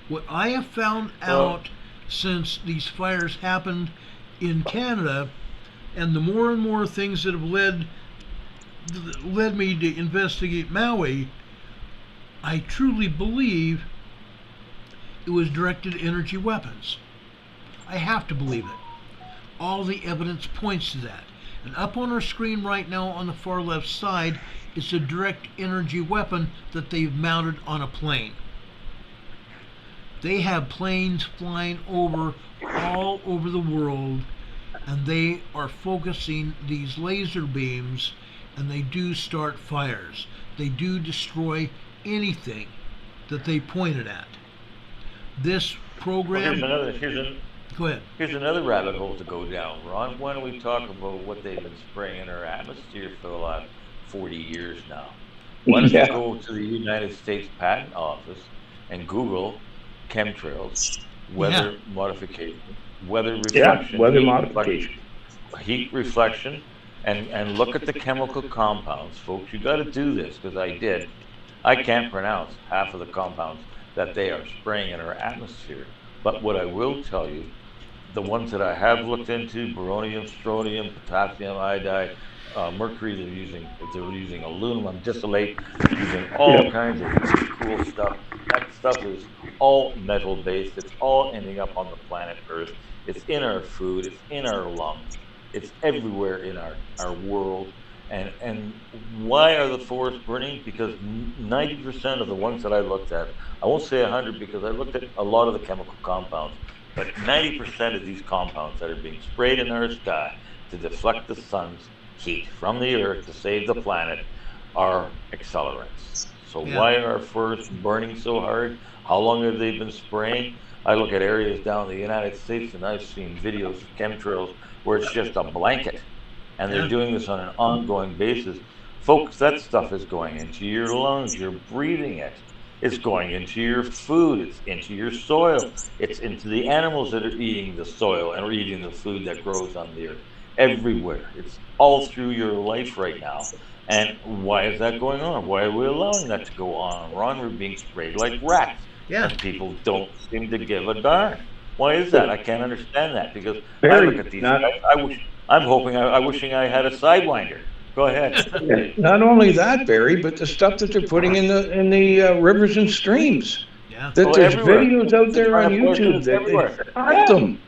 what I have found out since these fires happened in Canada, and the more and more things that have led me to investigate Maui. I truly believe it was directed energy weapons. I have to believe it. All the evidence points to that. And up on our screen right now on the far left side is a direct energy weapon that they've mounted on a plane. They have planes flying over all over the world, and they are focusing these laser beams, and they do start fires. They do destroy anything that they pointed at. This program. Go ahead. Here's another rabbit hole to go down, Ron. Why don't we talk about what they've been spraying in our atmosphere for the last 40 years now? Why don't you go to the United States Patent Office and Google chemtrails, weather modification, weather reflection, weather modification, heat reflection, and look at the chemical compounds, folks. You got to do this, because I did. I can't pronounce half of the compounds that they are spraying in our atmosphere. But what I will tell you, the ones that I have looked into, beryllium, strontium, potassium iodide, mercury, they're using aluminum distillate, using all kinds of cool stuff. That stuff is all metal based. It's all ending up on the planet Earth. It's in our food. It's in our lungs. It's everywhere in our world. And why are the forests burning? Because 90% of the ones that I looked at, I won't say 100 because I looked at a lot of the chemical compounds, but 90% of these compounds that are being sprayed in our sky to deflect the sun's heat from the earth to save the planet are accelerants. So why are our forests burning so hard? How long have they been spraying? I look at areas down in the United States and I've seen videos of chemtrails where it's just a blanket. And they're doing this on an ongoing basis. Folks, that stuff is going into your lungs. You're breathing it. It's going into your food. It's into your soil. It's into the animals that are eating the soil and are eating the food that grows on the earth. Everywhere. It's all through your life right now. And why is that going on? Why are we allowing that to go on? Ron, we're being sprayed like rats. And people don't seem to give a darn. Why is that? I can't understand that, because I look at these guys, I'm wishing I had a Sidewinder. Go ahead. Not only that, Barry, but the stuff that they're putting in the rivers and streams. Yeah. That there's videos out there on YouTube that they caught them.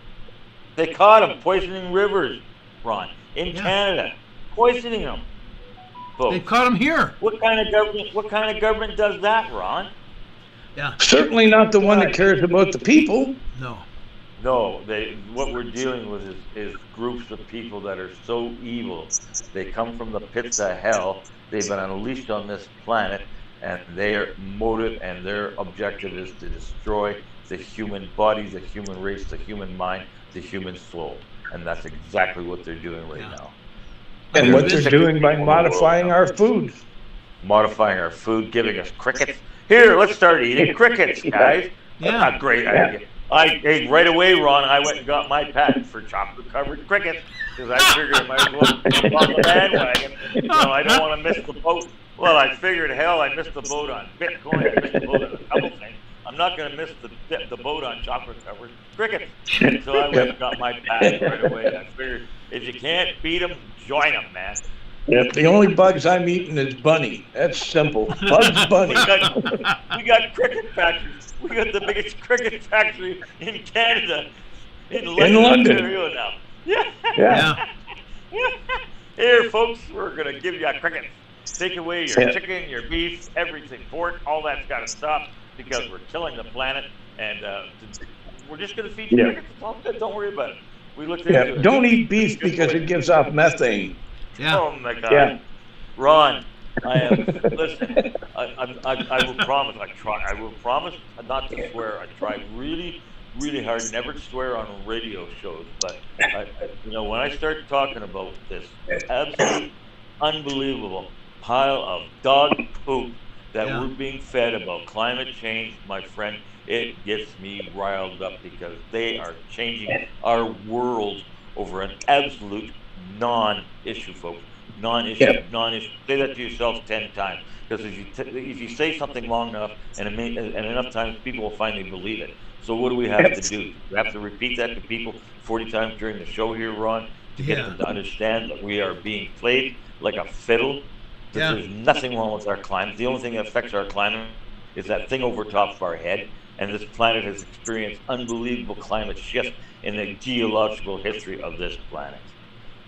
They caught them poisoning rivers, Ron, in Canada, poisoning them. Folks, they caught them here. What kind of government does that, Ron? Yeah. Certainly not the one that cares about the people. No. No, what we're dealing with is groups of people that are so evil. They come from the pits of hell. They've been unleashed on this planet, and their motive and their objective is to destroy the human body, the human race, the human mind, the human soul. And that's exactly what they're doing right now. And what they're doing by modifying our food. Modifying our food, giving us crickets. Here, let's start eating crickets, guys. That's a great idea. Right away, Ron, I went and got my patent for chocolate-covered crickets, because I figured I might as well jump on the bandwagon I don't want to miss the boat. Well, I figured, hell, I missed the boat on Bitcoin. I missed the boat on a couple things. I'm not going to miss the boat on chocolate-covered cricket. So I went and got my pass right away. I figured, if you can't beat them, join them, man. Yeah, the only bugs I'm eating is bunny. That's simple. Bugs Bunny. We got cricket factories. We got the biggest cricket factory in Canada, in London, Ontario now. Yeah. Here, folks, we're going to give you a cricket. Take away your chicken, your beef, everything, pork, all that's got to stop because we're killing the planet, and we're just going to feed you crickets. It's all good. Don't worry about it. We looked into it. Don't eat beef because it gives off methane. Yeah. Oh my God. Yeah. Ron, listen, I will promise, I will promise not to swear. I try really, really hard never to swear on radio shows, but when I start talking about this absolute unbelievable pile of dog poop that we're being fed about climate change, my friend, it gets me riled up because they are changing our world over an absolute non-issue, folks. Non-issue, non-issue. Say that to yourself 10 times, because if you say something long enough and enough times, people will finally believe it. So what do we have to do? We have to repeat that to people 40 times during the show here, Ron, to get them to understand that we are being played like a fiddle. That there's nothing wrong with our climate. The only thing that affects our climate is that thing over top of our head. And this planet has experienced unbelievable climate shifts in the geological history of this planet.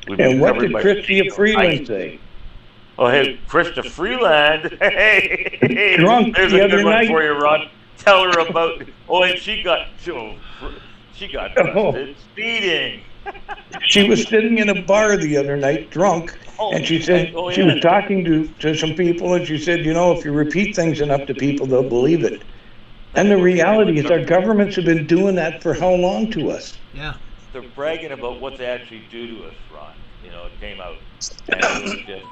And what did Chrystia Freeland say? Oh, hey, Chrystia Freeland. Hey, drunk there's the a other good one night. for you, Ron. Tell her about. Oh, and she got busted speeding. She was sitting in a bar the other night, drunk, and she said she was talking to some people, and she said, if you repeat things enough to people, they'll believe it. And the reality is, our governments have been doing that for how long to us? Yeah. They're bragging about what they actually do to us, Ron. It came out, and it was just,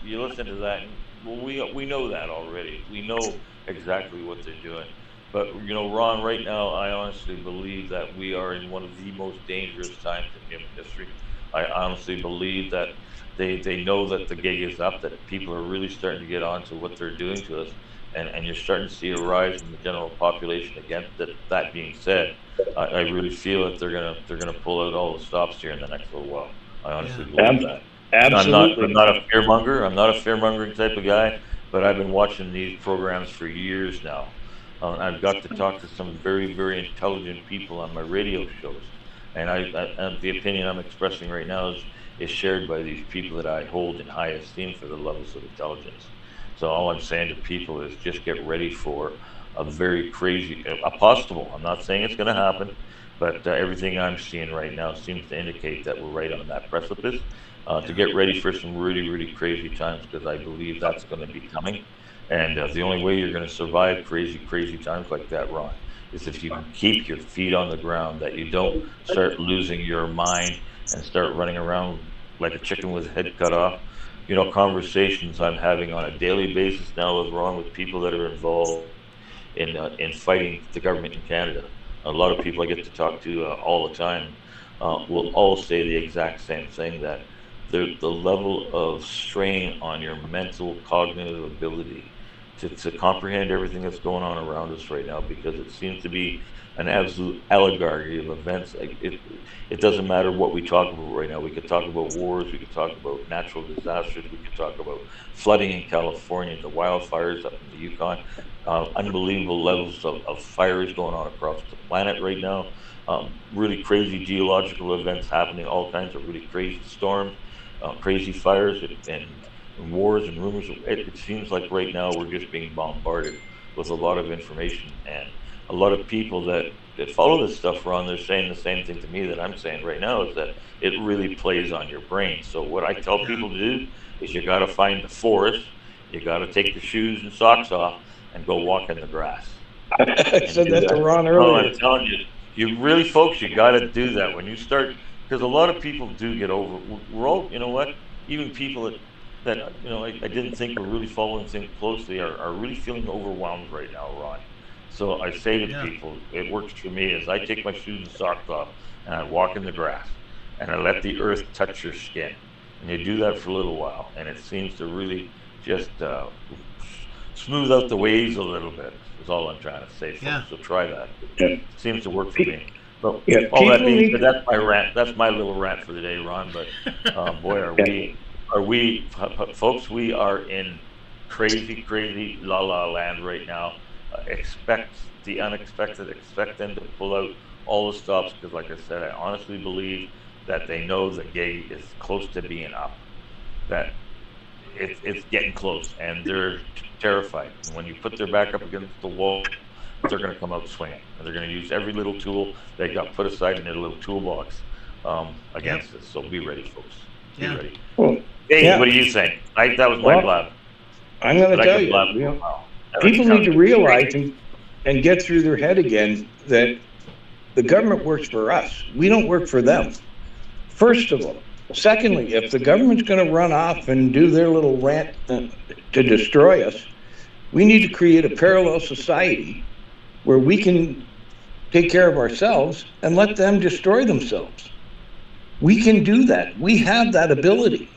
you listen to that, and we know that already. We know exactly what they're doing. But Ron, right now, I honestly believe that we are in one of the most dangerous times in human history. I honestly believe that they know that the gig is up, that people are really starting to get on to what they're doing to us, and you're starting to see a rise in the general population against it. That being said, I really feel that they're gonna pull out all the stops here in the next little while. I honestly believe that. Absolutely. I'm not a fearmonger. I'm not a fearmongering type of guy, but I've been watching these programs for years now. I've got to talk to some very, very intelligent people on my radio shows, and the opinion I'm expressing right now is shared by these people that I hold in high esteem for the levels of intelligence. So all I'm saying to people is just get ready for a very crazy, possible. I'm not saying it's going to happen, but everything I'm seeing right now seems to indicate that we're right on that precipice. To get ready for some really, really crazy times, because I believe that's going to be coming. And the only way you're going to survive crazy, crazy times like that, Ron, is if you keep your feet on the ground, that you don't start losing your mind and start running around like a chicken with a head cut off. Conversations I'm having on a daily basis now with people that are involved in fighting the government in Canada. A lot of people I get to talk to all the time will all say the exact same thing, that the level of strain on your mental cognitive ability to comprehend everything that's going on around us right now, because it seems to be an absolute allegory of events. It doesn't matter what we talk about right now. We could talk about wars, we could talk about natural disasters, we could talk about flooding in California, the wildfires up in the Yukon, unbelievable levels of fires going on across the planet right now, really crazy geological events happening, all kinds of really crazy storms, crazy fires and wars and rumors. It seems like right now we're just being bombarded with a lot of information, and a lot of people that follow this stuff, Ron, they're saying the same thing to me that I'm saying right now, is that it really plays on your brain. So what I tell people to do is you got to find the forest, you got to take the shoes and socks off and go walk in the grass. I said that to Ron earlier. Oh, I'm telling you, you really, folks, you got to do that when you start, because a lot of people do get over. We're all, even people that I didn't think were really following things closely are really feeling overwhelmed right now, Ron. So I say to people, it works for me, is I take my shoes and socks off and I walk in the grass and I let the earth touch your skin. And you do that for a little while, and it seems to really just smooth out the waves a little bit, is all I'm trying to say, folks. Yeah. So try that. Yeah. Seems to work for me. But Yeah, all that people being need- said, that's my rant. That's my little rant for the day, Ron. But boy, folks, we are in crazy la la land right now. Expect the unexpected. Expect them to pull out all the stops, because like I said, I honestly believe that they know the gig is close to being up, that it's getting close, and they're terrified. And when you put their back up against the wall, they're going to come out swinging, and they're going to use every little tool they got put aside in their little toolbox against us. So be ready, folks. Be Yeah. ready. Well, Hey, yeah. what are you saying? That was my Well, blab. I'm going But to I tell can you, blab you for a know, while. people need to realize and get through their head again that the government works for us. We don't work for them. First of all. Secondly, if the government's going to run off and do their little rant to destroy us, we need to create a parallel society where we can take care of ourselves and let them destroy themselves. We can do that. We have that ability.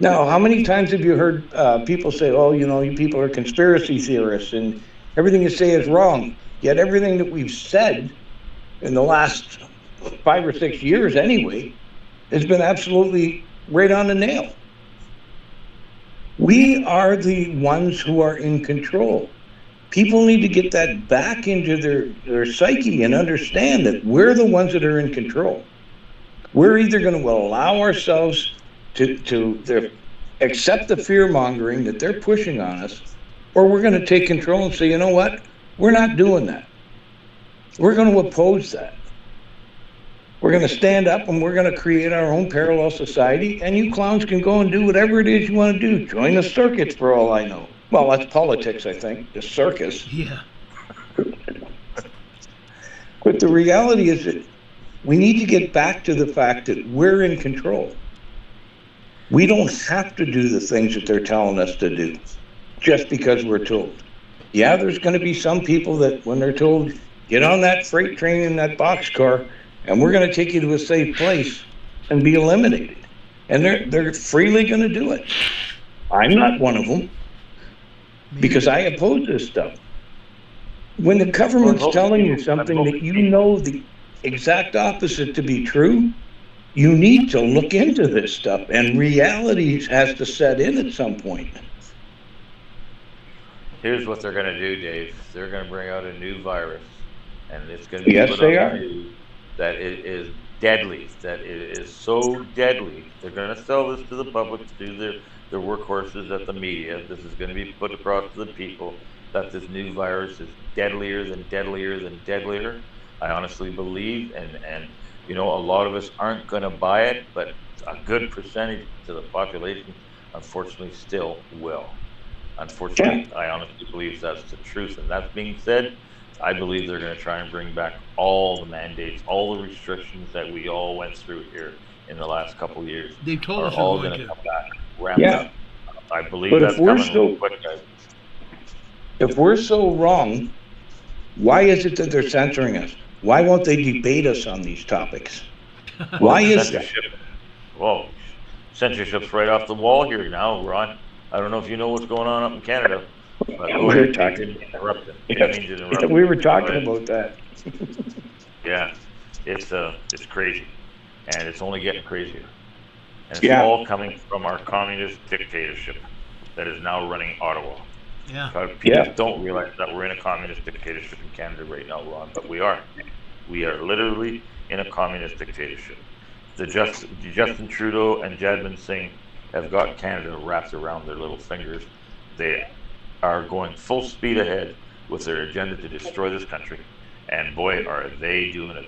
Now, how many times have you heard people say, oh, you know, you people are conspiracy theorists and everything you say is wrong, yet everything that we've said in the last 5 or 6 years anyway has been absolutely right on the nail. We are the ones who are in control. People need to get that back into their psyche and understand that we're the ones that are in control. We're either going to allow ourselves to accept the fear-mongering that they're pushing on us, or we're going to take control and say, you know what? We're not doing that. We're going to oppose that. We're going to stand up and we're going to create our own parallel society, and you clowns can go and do whatever it is you want to do. Join the circuits for all I know. Well, that's politics, I think, the circus. Yeah. But the reality is that we need to get back to the fact that we're in control. We don't have to do the things that they're telling us to do just because we're told. Yeah, there's going to be some people that when they're told, get on that freight train in that boxcar, and we're going to take you to a safe place and be eliminated. And they're freely going to do it. I'm not one of them because I oppose this stuff. When the government's telling you something that you know the exact opposite to be true, you need to look into this stuff, and reality has to set in at some point. Here's what they're going to do, Dave. They're going to bring out a new virus, and it's going to be Yes, put they on are. the news that it is deadly, that it is so deadly. They're going to sell this to the public, to their workhorses at the media. This is going to be put across to the people that this new virus is deadlier than deadlier than deadlier. I honestly believe, and you know, a lot of us aren't going to buy it, but a good percentage to the population, unfortunately, still will. Unfortunately, I honestly believe that's the truth. And that being said, I believe they're going to try and bring back all the mandates, all the restrictions that we all went through here in the last couple of years. They told are us they're all going going to to. come back, ramped Yeah. up. I believe But that's if we're coming so- real quick, guys. If we're so wrong, why is it that they're censoring us? Why won't they debate us on these topics? Why is that? Censorship. Whoa, censorship's right off the wall here now, Ron. I don't know if you know what's going on up in Canada. But go We're ahead, talking- interrupted. Yeah, Didn't mean to interrupt. we were Go talking ahead. about that. Yeah, it's crazy, and it's only getting crazier. And it's Yeah. all coming from our communist dictatorship that is now running Ottawa. Yeah. People Yeah. don't realize that we're in a communist dictatorship in Canada right now, Ron, but we are. We are literally in a communist dictatorship. Justin Trudeau and Jadmin Singh have got Canada wrapped around their little fingers. They are going full speed ahead with their agenda to destroy this country. And boy, are they doing a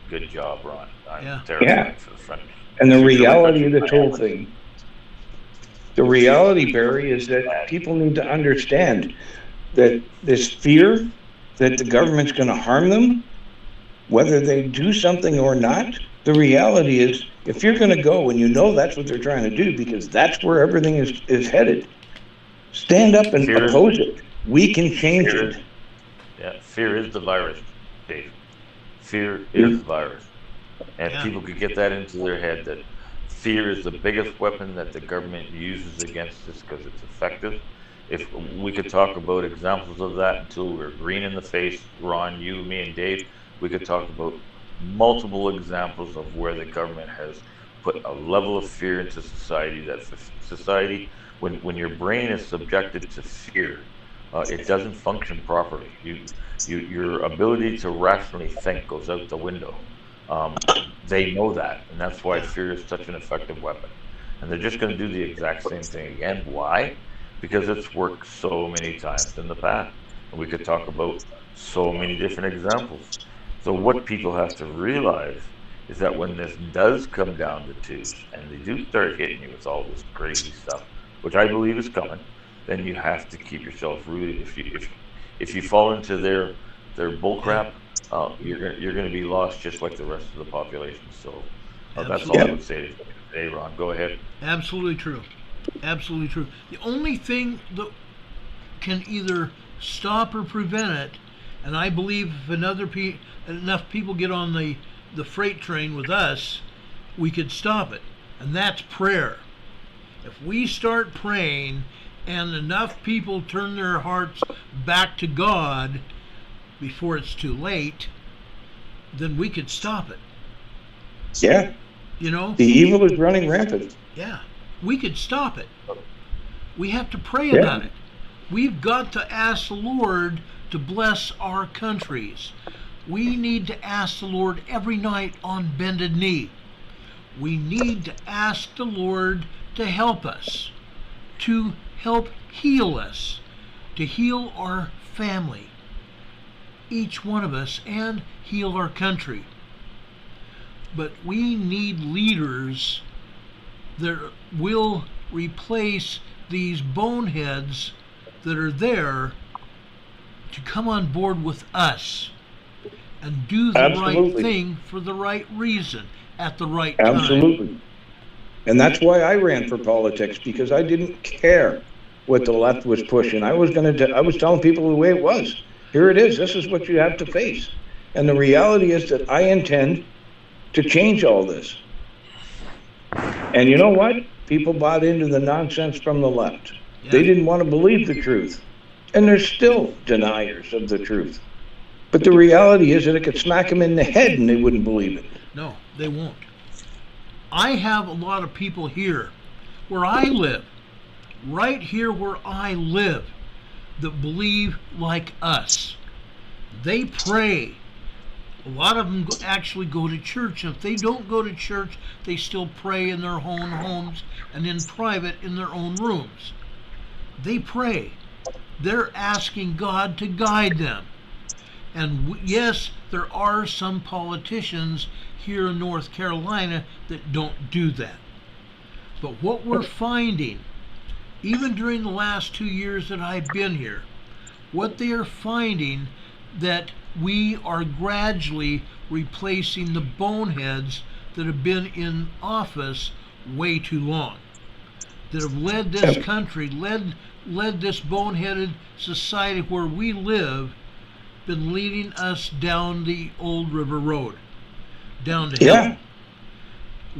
good job, Ron. I'm Yeah. terrified Yeah. for the French. And the Future reality of country. this whole thing, the reality, Barry, is that people need to understand that this fear that the government's going to harm them, whether they do something or not, the reality is if you're going to go and you know that's what they're trying to do because that's where everything is headed, stand up and Fear- oppose it. We can change Fear it. is- Yeah, fear is the virus, Dave. Fear is the virus. And Yeah. people could get that into their head that fear is the biggest weapon that the government uses against us because it's effective. If we could talk about examples of that until we're green in the face, Ron, you, me, and Dave, we could talk about multiple examples of where the government has put a level of fear into society that society, when your brain is subjected to fear, it doesn't function properly. Your ability to rationally think goes out the window. They know that, and that's why fear is such an effective weapon. And they're just going to do the exact same thing again. Why? Because it's worked so many times in the past. And we could talk about so many different examples. So what people have to realize is that when this does come down to Tues, and they do start hitting you with all this crazy stuff, which I believe is coming, then you have to keep yourself rooted. If you fall into their bullcrap, you're going to be lost just like the rest of the population. So that's all I would say today, Ron. Go ahead. Absolutely true. Absolutely true. The only thing that can either stop or prevent it, and I believe if enough people get on the freight train with us, we could stop it, and that's prayer. If we start praying and enough people turn their hearts back to God before it's too late, then we could stop it. Yeah. You know? The evil is running rampant. Yeah. We could stop it. We have to pray about it. We've got to ask the Lord to bless our countries. We need to ask the Lord every night on bended knee. We need to ask the Lord to help us, to help heal us, to heal our family, each one of us, and heal our country. But we need leaders that will replace these boneheads that are there to come on board with us and do the right thing for the right reason at the right time. Absolutely. And that's why I ran for politics, because I didn't care what the left was pushing. I was telling people the way it was. Here it is. This is what you have to face. And the reality is that I intend to change all this. And you know what? People bought into the nonsense from the left. Yeah. They didn't want to believe the truth. And they're still deniers of the truth. But the reality is that it could smack them in the head and they wouldn't believe it. No, they won't. I have a lot of people here where I live, right here where I live, that believe like us. They pray. A lot of them actually go to church. And if they don't go to church, they still pray in their own homes and in private in their own rooms. They pray. They're asking God to guide them. And yes, there are some politicians here in North Carolina that don't do that. But what we're finding, even during the last 2 years that I've been here, what they are finding that we are gradually replacing the boneheads that have been in office way too long, that have led this country, led this boneheaded society where we live, been leading us down the old river road, down to hell.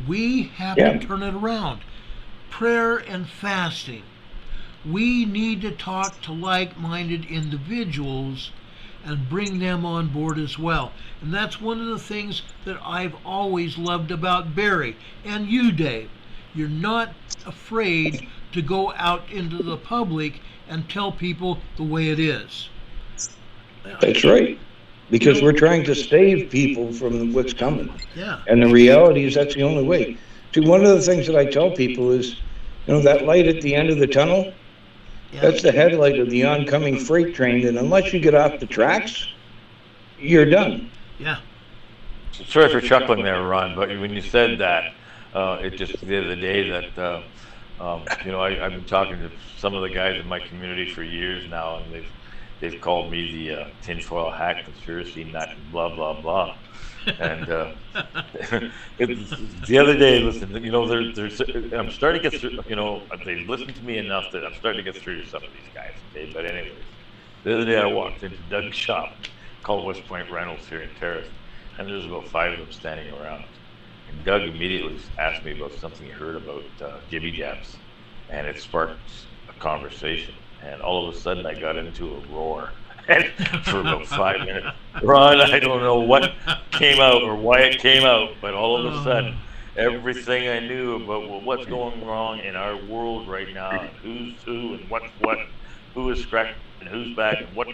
We have to turn it around. Prayer and fasting. We need to talk to like-minded individuals and bring them on board as well. And that's one of the things that I've always loved about Barry and you, Dave. You're not afraid to go out into the public and tell people the way it is. That's right. Because we're trying to save people from what's coming. Yeah. And the reality is that's the only way. See, one of the things that I tell people is, that light at the end of the tunnel, that's the headlight of the oncoming freight train, and unless you get off the tracks, you're done. Yeah. Sorry for chuckling there, Ron, but when you said that, it just the other day that, I've been talking to some of the guys in my community for years now, and they've called me the tinfoil hat conspiracy nut, blah, blah, blah. And the other day, listen, I'm starting to get through, they've listened to me enough that I'm starting to get through to some of these guys, okay? But anyways, the other day I walked into Doug's shop, called West Point Rentals here in Terrace, and there's about 5 of them standing around. Doug immediately asked me about something he heard about jibby jabs, and it sparked a conversation. And all of a sudden, I got into a roar. And for about 5 minutes, Ron, I don't know what came out or why it came out, but all of a sudden, everything I knew about what's going wrong in our world right now, and who's who, and what's what, who is cracked and who's back, and what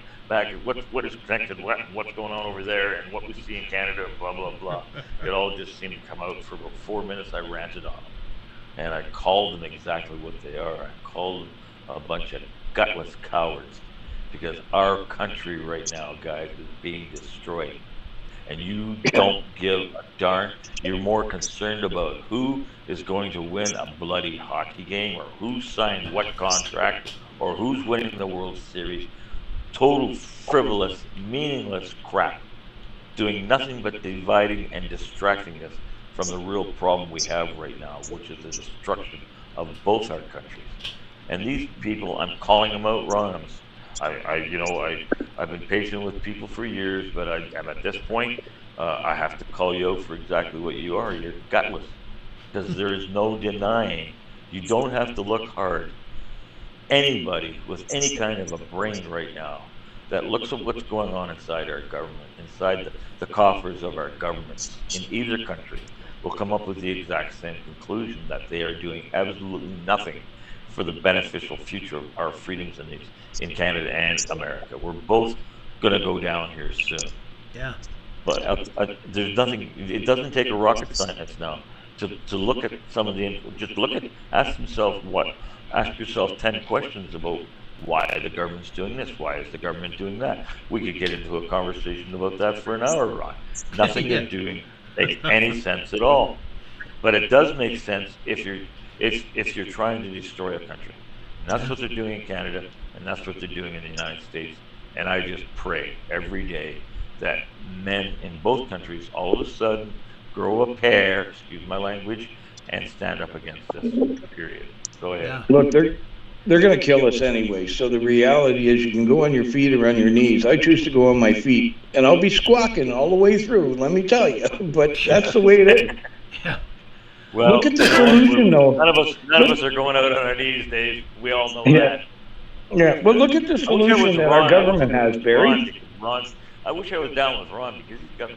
is connected, what's going on over there, and what we see in Canada, blah blah blah. It all just seemed to come out for about 4 minutes. I ranted on them, and I called them exactly what they are. I called them a bunch of gutless cowards. Because our country right now, guys, is being destroyed. And you don't give a darn. You're more concerned about who is going to win a bloody hockey game, or who signed what contract, or who's winning the World Series. Total frivolous, meaningless crap. Doing nothing but dividing and distracting us from the real problem we have right now, which is the destruction of both our countries. And these people, I'm calling them out, Ron. I've been patient with people for years, but I'm at this point, I have to call you out for exactly what you are. You're gutless, because there is no denying. You don't have to look hard. Anybody with any kind of a brain right now that looks at what's going on inside our government, inside the coffers of our governments in either country, will come up with the exact same conclusion, that they are doing absolutely nothing for the beneficial future of our freedoms in Canada and America. We're both going to go down here soon. Yeah. But there's nothing. It doesn't take a rocket scientist now to look at some of the. Just ask yourself 10 questions about why the government's doing this. Why is the government doing that? We could get into a conversation about that for an hour, Ron. Nothing you're doing makes any sense at all. But it does make sense if you're trying to destroy a country. And that's what they're doing in Canada, and that's what they're doing in the United States. And I just pray every day that men in both countries all of a sudden grow a pair, excuse my language, and stand up against this, period. Go ahead. Yeah. Look, they're going to kill us anyway. So the reality is, you can go on your feet or on your knees. I choose to go on my feet, and I'll be squawking all the way through, let me tell you. But that's the way it is. Yeah. Well, look at the solution, though. None of us are going out on our knees, Dave. We all know that. Yeah, but look at the solution that our government has, Barry. Ron, I wish I was down with Ron, because he's got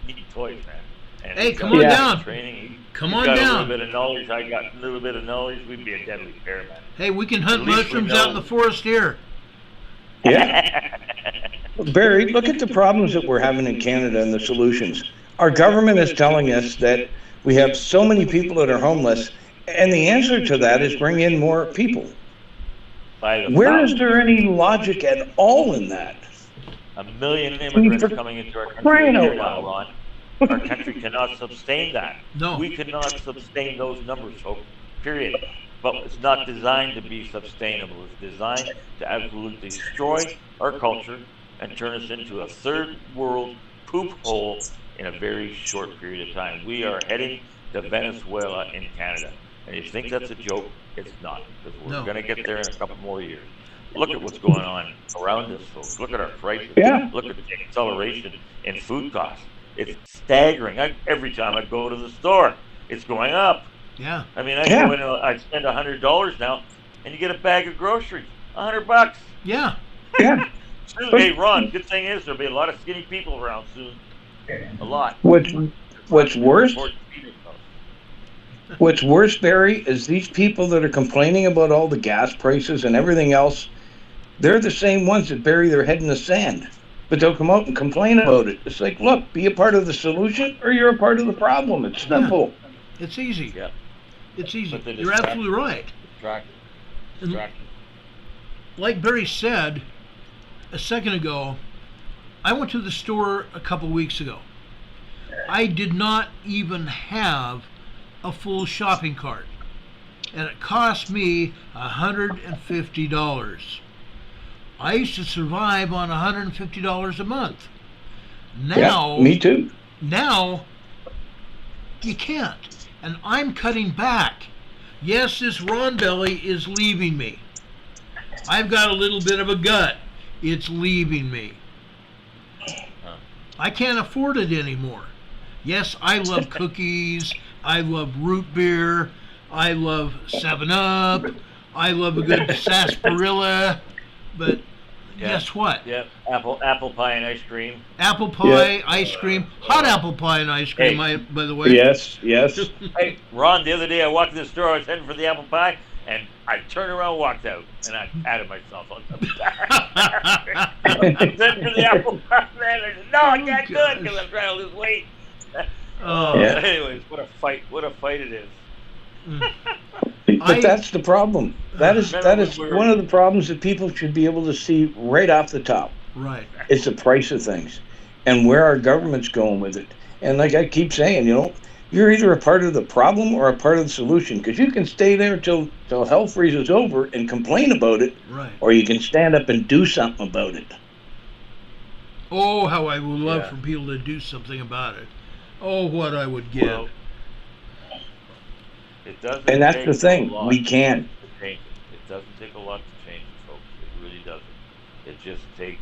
neat toys, man. And Hey, he's come got on a down. Training. Come He's on got down. a little bit of knowledge. I got a little bit of knowledge. We'd be a deadly pair, man. Hey, we can hunt At least we mushrooms out in know. the forest here. Yeah. Barry, look at the problems that we're having in Canada and the solutions. Our government is telling us that we have so many people that are homeless, and the answer to that is bring in more people. By the Where is thousands. there any logic at all in that? 1 million immigrants coming into our country Crying a year out now, loud. Ron. Our country cannot sustain that. No. We cannot sustain those numbers, folks, period. But it's not designed to be sustainable. It's designed to absolutely destroy our culture and turn us into a third world poop hole in a very short period of time. We are heading to Venezuela in Canada. And if you think that's a joke, it's not, because we're No. going to get there in a couple more years. Look at what's going on around us, folks. Look at our prices. Yeah. Look at the acceleration in food costs. It's staggering. Every time I go to the store, it's going up. Yeah. I mean, I Yeah. go in, I spend $100 now, and you get a bag of groceries, $100. Yeah. Yeah. Soon, hey, Ron, good thing is there'll be a lot of skinny people around soon. A lot. What's worse, Though. what's worse, Barry, is these people that are complaining about all the gas prices and everything else, they're the same ones that bury their head in the sand. But they'll come out and complain about it. It's like, look, be a part of the solution or you're a part of the problem. It's simple. It's easy. Yeah. It's easy. But they're You're absolutely right. And like Barry said a second ago, I went to the store a couple weeks ago. I did not even have a full shopping cart, and it cost me $150. I used to survive on $150 a month. Now, Yeah, me too. now you can't, and I'm cutting back. Yes, this Ron belly is leaving me. I've got a little bit of a gut. It's leaving me. I can't afford it anymore. Yes, I love cookies. I love root beer. I love 7-Up. I love a good sarsaparilla. But Yeah. guess what? Yep. Apple pie and ice cream. Apple pie, ice cream, hot apple pie and ice cream, Hey. by the way. Yes. Hey, Ron, the other day I walked in the store, I was heading for the apple pie, and I turned around and walked out, and I patted myself on the back. I was heading for the apple pie, man. I said, no, I can't do it because I'm trying to lose weight. Oh, Yeah. Anyways, what a fight it is. But that's the problem. That is one of the problems that people should be able to see right off the top. right. It's the price of things and where our government's going with it. And like I keep saying, you're either a part of the problem or a part of the solution, because you can stay there till hell freezes over and complain about it, Right. or you can stand up and do something about it. Oh, how I would love Yeah. for people to do something about it. Oh, what I would give. Well, it doesn't And that's take the thing. a lot We can. to change it. It doesn't take a lot to change it, folks. It really doesn't. It just takes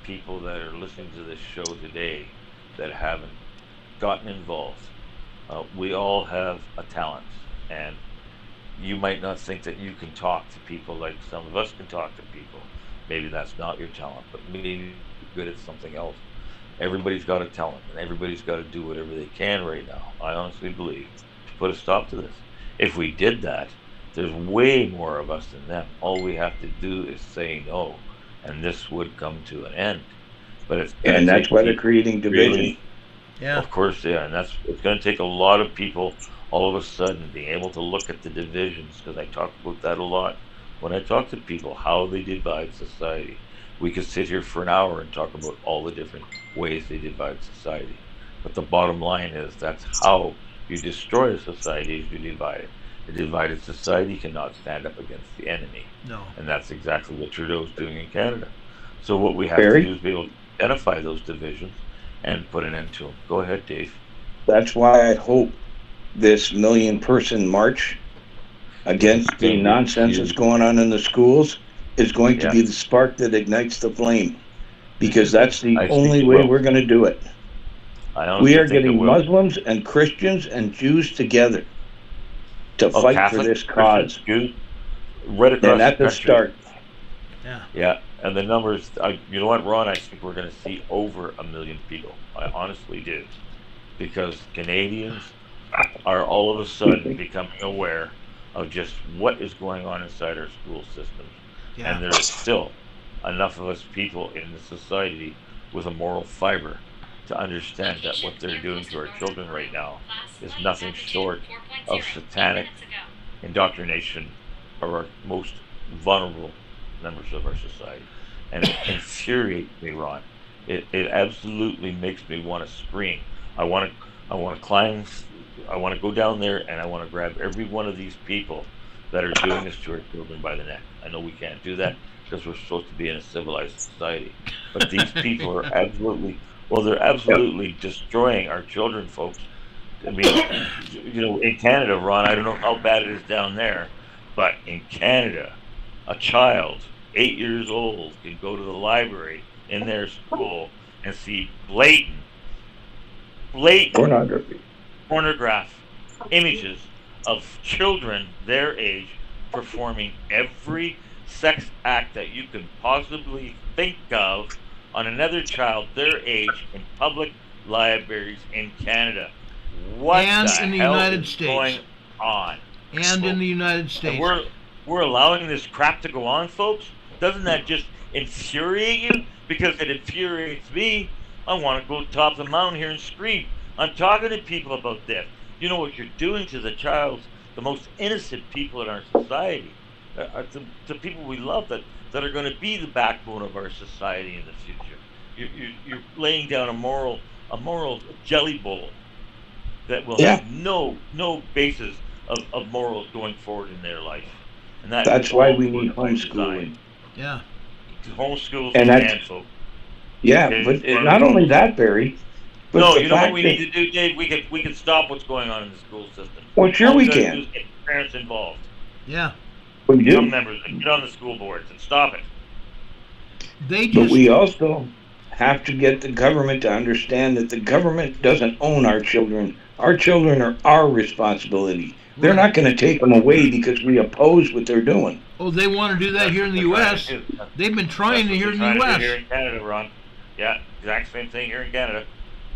people that are listening to this show today that haven't gotten involved. We all have a talent, and you might not think that you can talk to people like some of us can talk to people. Maybe that's not your talent, but maybe you're good at something else. Everybody's got a talent, and everybody's got to do whatever they can right now. I honestly believe to put a stop to this. If we did that, there's way more of us than them. All we have to do is say no, and this would come to an end. But And that's why they're creating division. Really, Yeah. of course, yeah, and it's going to take a lot of people all of a sudden being able to look at the divisions, because I talk about that a lot. When I talk to people, how they divide society, we could sit here for an hour and talk about all the different ways they divide society. But the bottom line is that's how you destroy a society, is you divide it. A divided society cannot stand up against the enemy. No. And that's exactly what Trudeau's doing in Canada. So what we have Barry? to do is be able to identify those divisions and put an end to them. Go ahead, Dave. That's why I hope this million-person march against the nonsense that's going on in the schools is going to be the spark that ignites the flame, because that's the I think only it way will. we're going to do it. I honestly We are think it getting will. Muslims and Christians and Jews together to Oh, fight Catholic, for this Christians, cause. Jews, right across And at the country. start, Yeah. Yeah, and the numbers, you know what, Ron, I think we're going to see over 1 million people. I honestly do. Because Canadians are all of a sudden becoming aware of just what is going on inside our school systems. Yeah. And there's still enough of us people in the society with a moral fiber to understand that what they're doing to our children right now is nothing short of satanic indoctrination of our most vulnerable members of our society. And it infuriates me, Ron. It absolutely makes me want to scream. I want to climb, I want to go down there, and I want to grab every one of these people that are doing this to our children by the neck. I know we can't do that because we're supposed to be in a civilized society, but these people are absolutely, they're absolutely destroying our children, folks. I mean, in Canada, Ron, I don't know how bad it is down there, but in Canada, a child 8 years old can go to the library in their school and see blatant pornographic images of children their age performing every sex act that you can possibly think of on another child their age in public libraries in Canada. What And the in the hell United is States. going on? And in the United States. And we're allowing this crap to go on, folks? Doesn't that just infuriate you? Because it infuriates me. I want to go top of the mountain here and scream. I'm talking to people about this. You know what you're doing to the child, the most innocent people in our society, the people we love that are going to be the backbone of our society in the future. You're laying down a moral jelly bowl that will have no basis of morals going forward in their life. And that's why we need homeschooling. Yeah. Homeschools and can, folks. Yeah, Okay, but not only that, Barry. But No, the you know what fact we that- need to do, Dave? We can stop what's going on in the school system. Well, sure All we gotta can. do is get parents involved. Yeah. We Some do. members and get on the school boards and stop it. They But just we also have to get the government to understand that the government doesn't own our children. Our children are our responsibility. They're not going to take them away because we oppose what they're doing. Oh, they want to do that here in the U.S. They've been trying to here in the U.S. Here in Canada, Ron. Yeah, exact same thing here in Canada.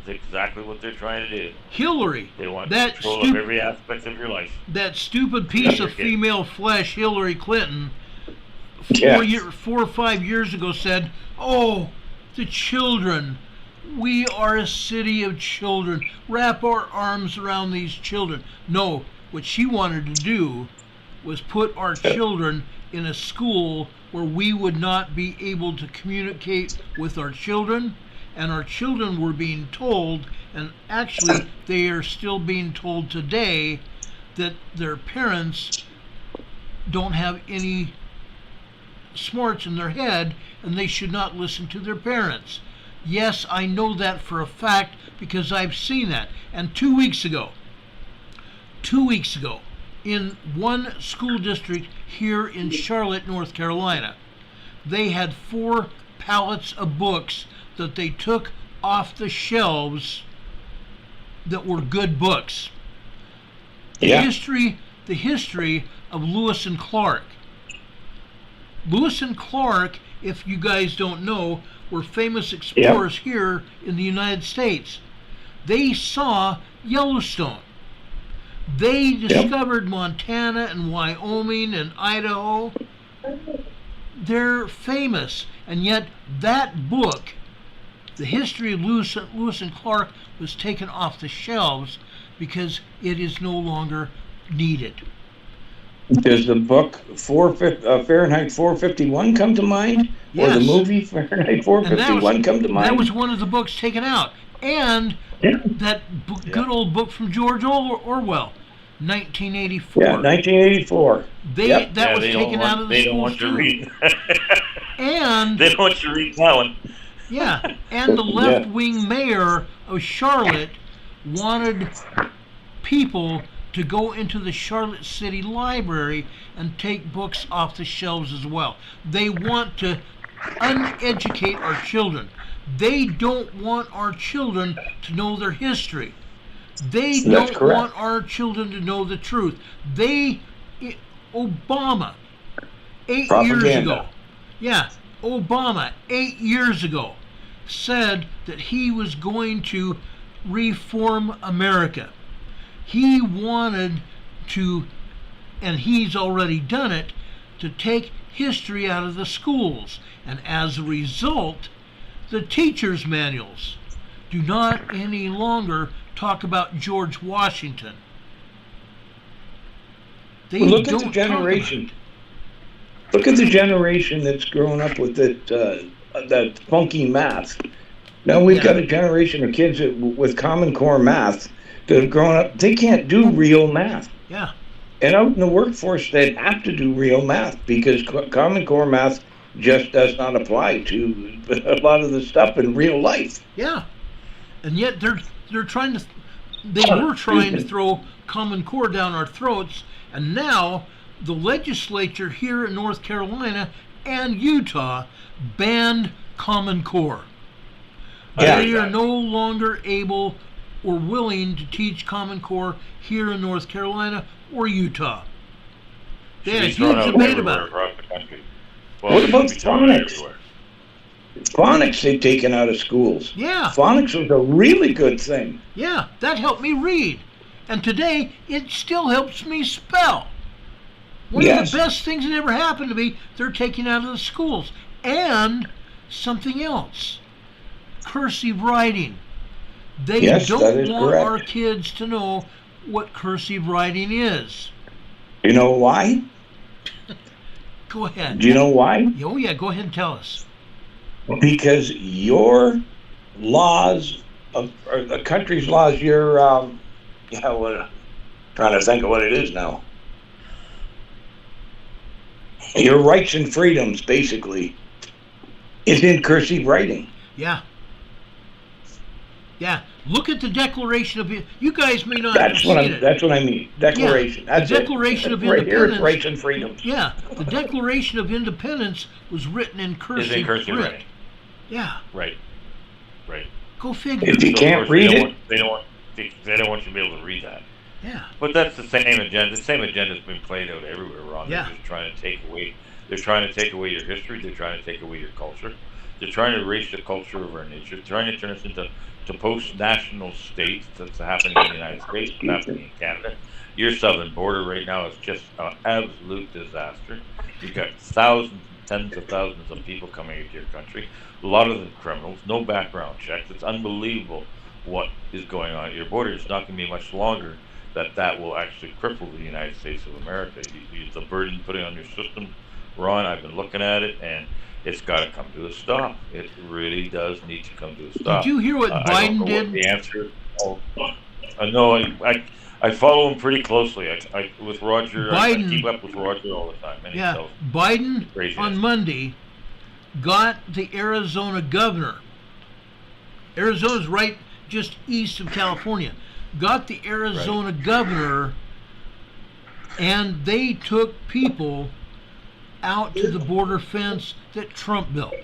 It's exactly what they're trying to do. Hillary, They want that control of every aspect of your life. that stupid piece of female flesh, Hillary Clinton, Yes. 4 or 5 years ago said, "Oh, the children. We are a city of children. Wrap our arms around these children." No, what she wanted to do was put our children in a school where we would not be able to communicate with our children, and our children were being told, and actually they are still being told today, that their parents don't have any smarts in their head and they should not listen to their parents. Yes, I know that for a fact because I've seen that. And 2 weeks ago, in one school district here in Charlotte, North Carolina, they had 4 pallets of books that they took off the shelves that were good books. Yeah. The history of Lewis and Clark. Lewis and Clark, if you guys don't know, were famous explorers here in the United States. They saw Yellowstone. They discovered Montana and Wyoming and Idaho. They're famous, and yet that book, the history of Lewis and Clark, was taken off the shelves because it is no longer needed. Does the book Fahrenheit 451 come to mind? Yes. Or the movie Fahrenheit 451 come to mind? That was one of the books taken out. And that good old book from George Orwell, 1984. Yeah, 1984. That was taken out of the They don't schools want you to too. read. And They don't want you to read that one. yeah, and the left-wing mayor of Charlotte wanted people to go into the Charlotte City Library and take books off the shelves as well. They want to uneducate our children. They don't want our children to know their history. They That's don't correct. want our children to know the truth. Obama, 8 years ago, Obama, 8 years ago, said that he was going to reform America. He wanted to, and he's already done it, to take history out of the schools. And as a result, the teachers' manuals do not any longer talk about George Washington. They Look at don't the talk generation. Look at the generation that's grown up with that funky math. Now we've got a generation of kids with Common Core math that have grown up. They can't do real math. Yeah. And out in the workforce, they'd have to do real math because Common Core math just does not apply to a lot of the stuff in real life. Yeah. And yet they're trying to, they were trying to throw Common Core down our throats, and now the legislature here in North Carolina and Utah banned Common Core. Yeah. They are no longer able or willing to teach Common Core here in North Carolina or Utah. They had a huge debate about it. Across the country. What about should be taught phonics? everywhere. Phonics they've taken out of schools. Yeah. Phonics was a really good thing. Yeah, that helped me read. And today, it still helps me spell. One of the best things that ever happened to me, they're taking out of the schools. And something else. Cursive writing. They Yes, that don't is want correct. our kids to know what cursive writing is. You know why? Go ahead. Do you know why? Oh, yeah, go ahead and tell us. Because your laws, or the country's laws, your, trying to think of what it is now. Your rights and freedoms, basically, is in cursive writing. Yeah. Yeah. Look at the Declaration of... You guys may not That's have what seen it. That's what I mean. Declaration. Yeah, That's the Declaration it. of Right here, it's Independence. rights and freedoms. Yeah, the Declaration of Independence was written in cursive Is in cursive print. writing. Yeah. Right. Right. Go figure. If you So, of can't course, read they it, don't want you to be able to read that. Yeah. But that's the same agenda. The same agenda's been played out everywhere, Ron. Yeah. They're just trying to take away. They're trying to take away your history. They're trying to take away your culture. They're trying to erase the culture of our nature. They're trying to turn us into post-national states. That's happening in the United States. It's happening in Canada. Your southern border right now is just an absolute disaster. You've got thousands, tens of thousands of people coming into your country. A lot of them criminals. No background checks. It's unbelievable what is going on at your border. It's not going to be much longer that will actually cripple the United States of America. The burden putting on your system, Ron, I've been looking at it, and it's got to come to a stop. It really does need to come to a stop. Did you hear what I don't know Biden did? what the answer. No, I follow him pretty closely. I with Roger. I keep up with Roger all the time. And Yeah, Biden craziness. on Monday got the Arizona governor. Arizona's right just east of California. Got the Arizona governor, and they took people out to the border fence that Trump built.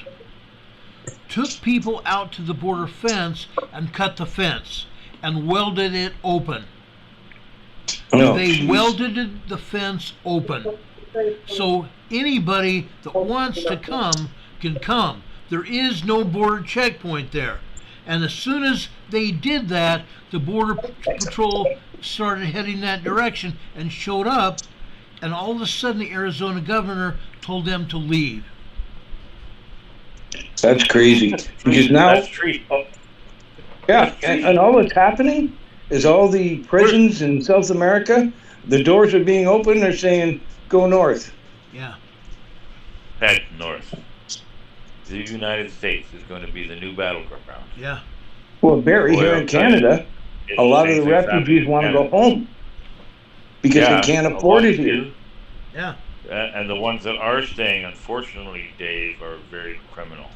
Took people out to the border fence and cut the fence and welded it open. no, They welded the fence open. So anybody that wants to come can come. There is no border checkpoint there. And as soon as they did that, the Border Patrol started heading that direction and showed up, and all of a sudden the Arizona governor told them to leave. that's crazy. Because now, That's true. yeah, and all that's happening is all the prisons in South America, the doors are being opened, they're saying, go north. Yeah. Head north. The United States is going to be the new battleground. Yeah. Well, Barry, Boy, here I'll in tell you, Canada, a lot of the refugees want to go home because they can't afford it here. Yeah. And the ones that are staying, unfortunately, Dave, are very criminal.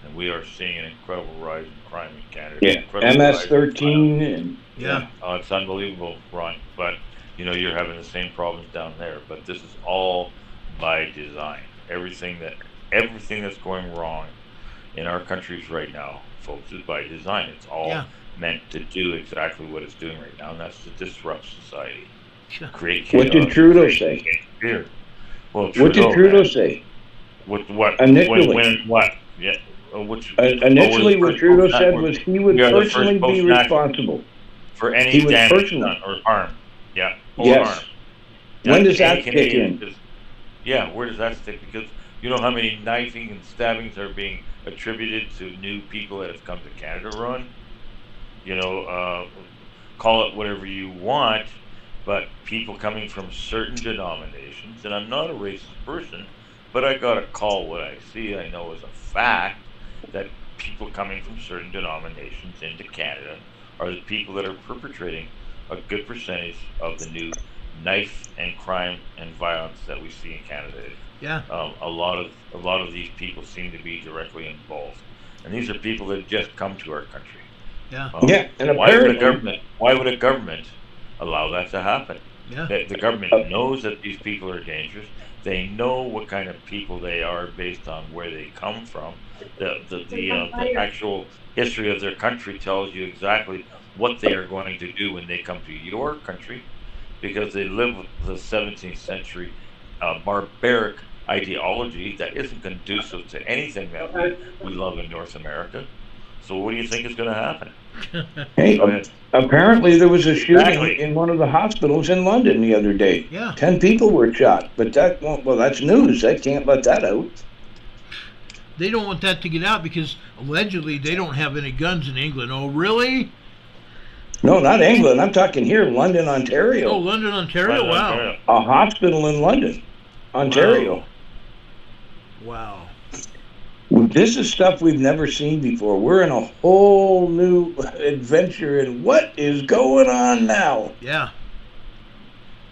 And we are seeing an incredible rise in crime in Canada. Yeah, Incredible rise in crime. MS-13 and Yeah. Oh, it's unbelievable, Ron. But, you're having the same problems down there. But this is all by design. Everything that's going wrong in our countries right now, folks, is by design. It's all meant to do exactly what it's doing right now, and that's to disrupt society. Sure. Create chaos. What did Trudeau say? Fear. Well, What did Trudeau man, say? With what? Initially. When what? Yeah. Initially, what Trudeau said was he would we are the personally first be post-national responsible. for any He would damage personally. done or harm. Yeah. Or Yes. harm. When does Any that kick Canadian in? Yeah, where does that stick? Because you know how many knifing and stabbings are being attributed to new people that have come to Canada, Ron? Call it whatever you want, but people coming from certain denominations, and I'm not a racist person, but I gotta call what I see. I know as a fact that people coming from certain denominations into Canada are the people that are perpetrating a good percentage of the new knife and crime and violence that we see in Canada. Yeah. A lot of these people seem to be directly involved, and these are people that just come to our country. Yeah. Yeah, and why would apparently, a government allow that to happen? Yeah. The government knows that these people are dangerous. They know what kind of people they are based on where they come from. The actual history of their country tells you exactly what they are going to do when they come to your country, because they live with the 17th century barbaric ideology that isn't conducive to anything that we love in North America. So what do you think is going to happen? hey, Go ahead. apparently there was a shooting Exactly. in one of the hospitals in London the other day. Yeah. 10 people were shot, but that's news. They can't let that out. They don't want that to get out because allegedly they don't have any guns in England. Oh, really? No, not England. I'm talking here, London, Ontario. Oh, London, Ontario? Wow. Ontario. A hospital in London, Ontario. Wow. This is stuff we've never seen before. We're in a whole new adventure, and what is going on now? Yeah.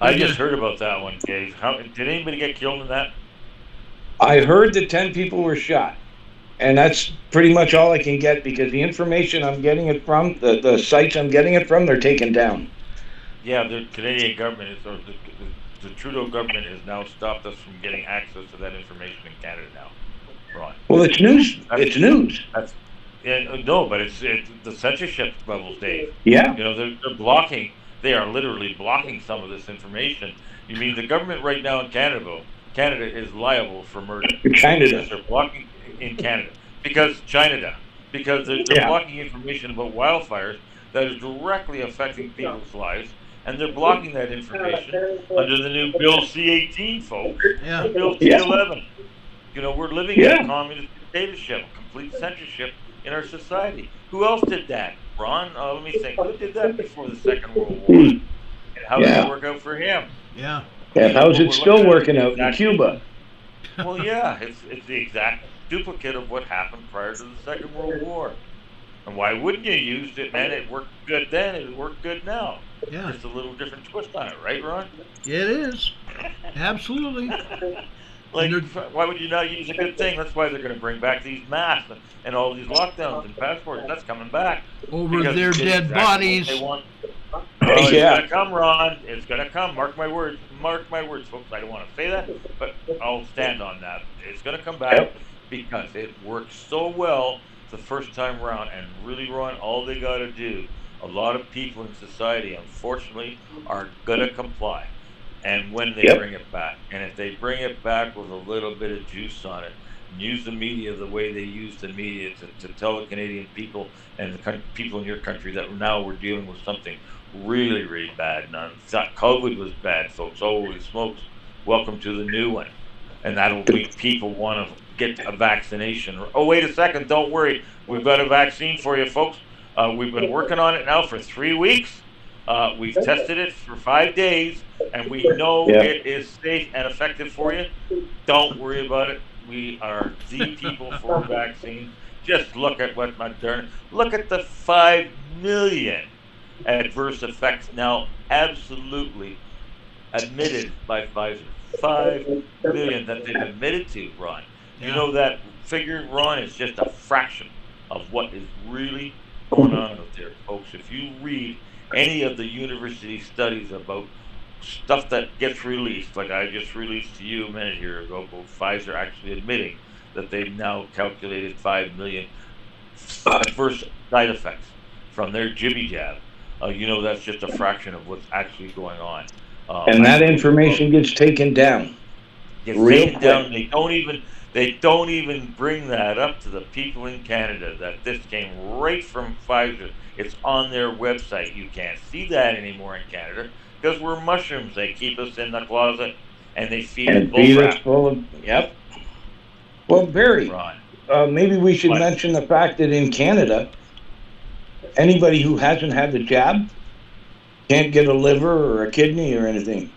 I just heard about that one, Dave. Did anybody get killed in that? I heard that 10 people were shot, and that's pretty much all I can get because the information I'm getting it from, the sites I'm getting it from, they're taken down. Yeah, the Canadian government or the Trudeau government has now stopped us from getting access to that information in Canada now. Right. Well, it's news. It's news. No, but it's the censorship levels, Dave. Yeah. You know, they're blocking. They are literally blocking some of this information. You mean the government right now in Canada is liable for murder China because does. they're blocking in Canada because China does because they're Yeah. blocking information about wildfires that is directly affecting people's lives, and they're blocking that information under the new Bill C-18, folks. Yeah. Bill Yeah. C-11. You know, we're living in Yeah. a communist dictatorship, complete censorship in our society. Who else did that? Ron, let me think. Who did that before the Second World War? And how did Yeah. it work out for him? Yeah. And how's What it we're still looking at working is out in exactly- Cuba? Well, yeah, it's the exact duplicate of what happened prior to the Second World War. And why wouldn't you use it, man? It worked good then, it worked good now. Yeah. Just a little different twist on it, right, Ron? It is. Absolutely. Like, And why would you not use a good thing? That's why they're going to bring back these masks and all these lockdowns and passports. That's coming back. Over Because their it's dead exactly what bodies. they want. Oh, it's Yeah. going to come, Ron. It's going to come. Mark my words. Mark my words, folks. I don't want to say that, but I'll stand on that. It's going to come back Yep. because it worked so well the first time around. And really, Ron, all they got to do, a lot of people in society, unfortunately, are going to comply. And when they Yep. bring it back, and if they bring it back with a little bit of juice on it, and use the media the way they use the media to tell the Canadian people and the people in your country that now we're dealing with something really, really bad. Now, COVID was bad, folks. Holy smokes. Welcome to the new one. And that'll make people want to get a vaccination. Oh, wait a second. Don't worry. We've got a vaccine for you, folks. We've been working on it now for 3 weeks. We've tested it for 5 days, and we know Yeah. it is safe and effective for you. Don't worry about it. We are the people for vaccines. Just look at what Moderna. Look at the 5 million adverse effects now absolutely admitted by Pfizer. 5 million that they've admitted to, Ron. You Yeah. know that figure, Ron, is just a fraction of what is really going on out there, folks. If you read any of the university studies about stuff that gets released, like I just released to you a minute here ago, about Pfizer actually admitting that they've now calculated 5 million adverse side effects from their jibby jab. You know, that's just a fraction of what's actually going on. And that information gets taken down. Gets real taken down. They don't even bring that up to the people in Canada that this came right from Pfizer. It's on their website. You can't see that anymore in Canada because we're mushrooms. They keep us in the closet and they feed us And feed us bullcrap. full of, yep. Well, Barry, Ron. maybe we should What? mention the fact that in Canada, anybody who hasn't had the jab can't get a liver or a kidney or anything.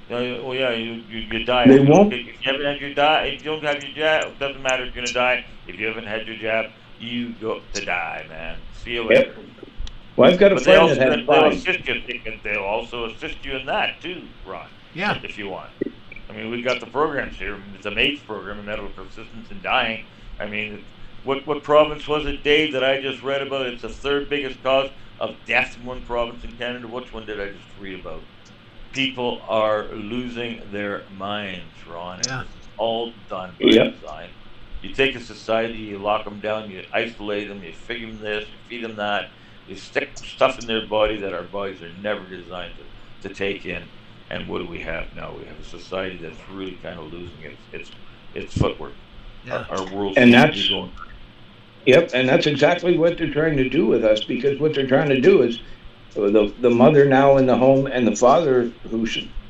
Well, yeah, you die. They If you won't- If you haven't had your if you don't have your jab, it doesn't matter if you're gonna die. If you haven't had your jab, you go to die, man. See you later. Yep. Well, I've got a But they friend also, that had they'll 5. assist you. They'll also assist you in that too, Ron. Yeah. If you want. I mean, we've got the programs here. It's a MAIDS program, medical assistance in dying. I mean, what province was it, Dave, that I just read about? It's the 3rd biggest cause of death in one province in Canada. Which one did I just read about? People are losing their minds, Ron. And Yeah. this is all done by Yep. design. You take a society, you lock them down, you isolate them, you feed them this, you feed them that, you stick stuff in their body that our bodies are never designed to take in. And what do we have now? We have a society that's really kind of losing its footwork. Yeah. Our world And seems to that's- be going. Yep, and that's exactly what they're trying to do with us, because what they're trying to do is the mother now in the home and the father who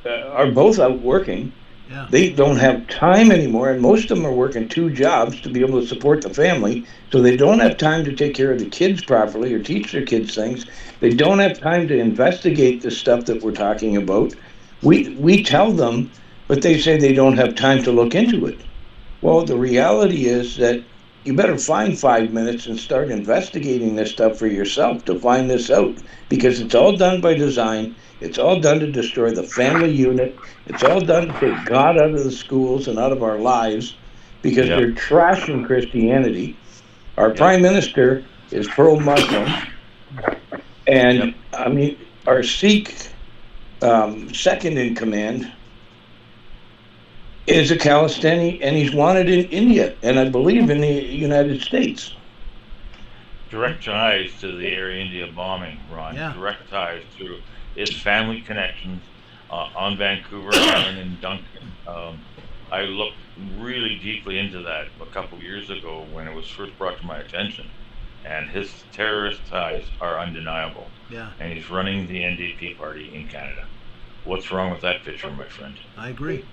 are both out working. Yeah. They don't have time anymore, and most of them are working 2 jobs to be able to support the family, so they don't have time to take care of the kids properly or teach their kids things. They don't have time to investigate the stuff that we're talking about. We tell them, but they say they don't have time to look into it. Well, the reality is that you better find 5 minutes and start investigating this stuff for yourself to find this out, because it's all done by design. It's all done to destroy the family unit. It's all done to take God out of the schools and out of our lives, because Yep. they're trashing Christianity. Our Yep. prime minister is pro-Muslim, and Yep. I mean, our Sikh second in command is a Khalistani, and he's wanted in India, and I believe in the United States. direct ties to the Air India bombing, Ron. Yeah. Direct ties through his family connections on Vancouver Island and Duncan. I looked really deeply into that a couple years ago when it was first brought to my attention, and his terrorist ties are undeniable. Yeah, And he's running the NDP party in Canada. What's wrong with that picture, my friend? I agree.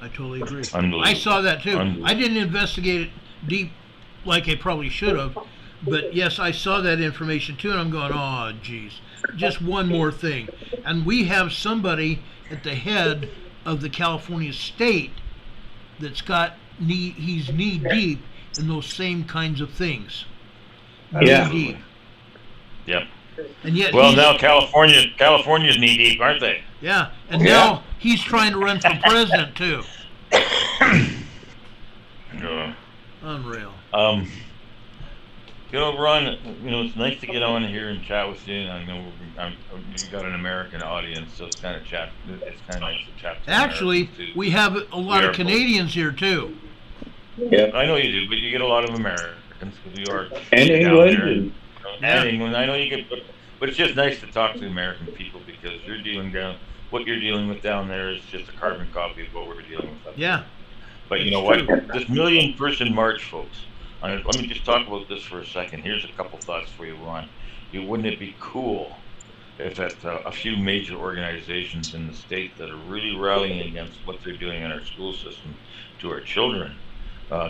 I totally agree. Unbelievable. I saw that too. Unbelievable. I didn't investigate it deep like I probably should have, but yes, I saw that information too, and I'm going, oh, geez, just one more thing. And we have somebody at the head of the California state that's he's knee deep in those same kinds of things. Yeah. Knee deep. Yep. And yet Well, he's- now California's knee deep, aren't they? yeah, and Yeah. now he's trying to run for president too. Unreal. You know, Ron, it's nice to get on here and chat with you. I know you got an American audience, so it's kind of nice to chat to Actually, Americans, too. we have a lot We of are Canadians here too. Yep. I know you do, but you get a lot of Americans because you are And down England. there. And, And England. I know you get, but it's just nice to talk to American people because what you're dealing with down there is just a carbon copy of what we're dealing with up here. Yeah, But you know It's what? This million-person march, folks. Let me just talk about this for a second. Here's a couple thoughts for you, Ron. Wouldn't it be cool if a few major organizations in the state that are really rallying against what they're doing in our school system to our children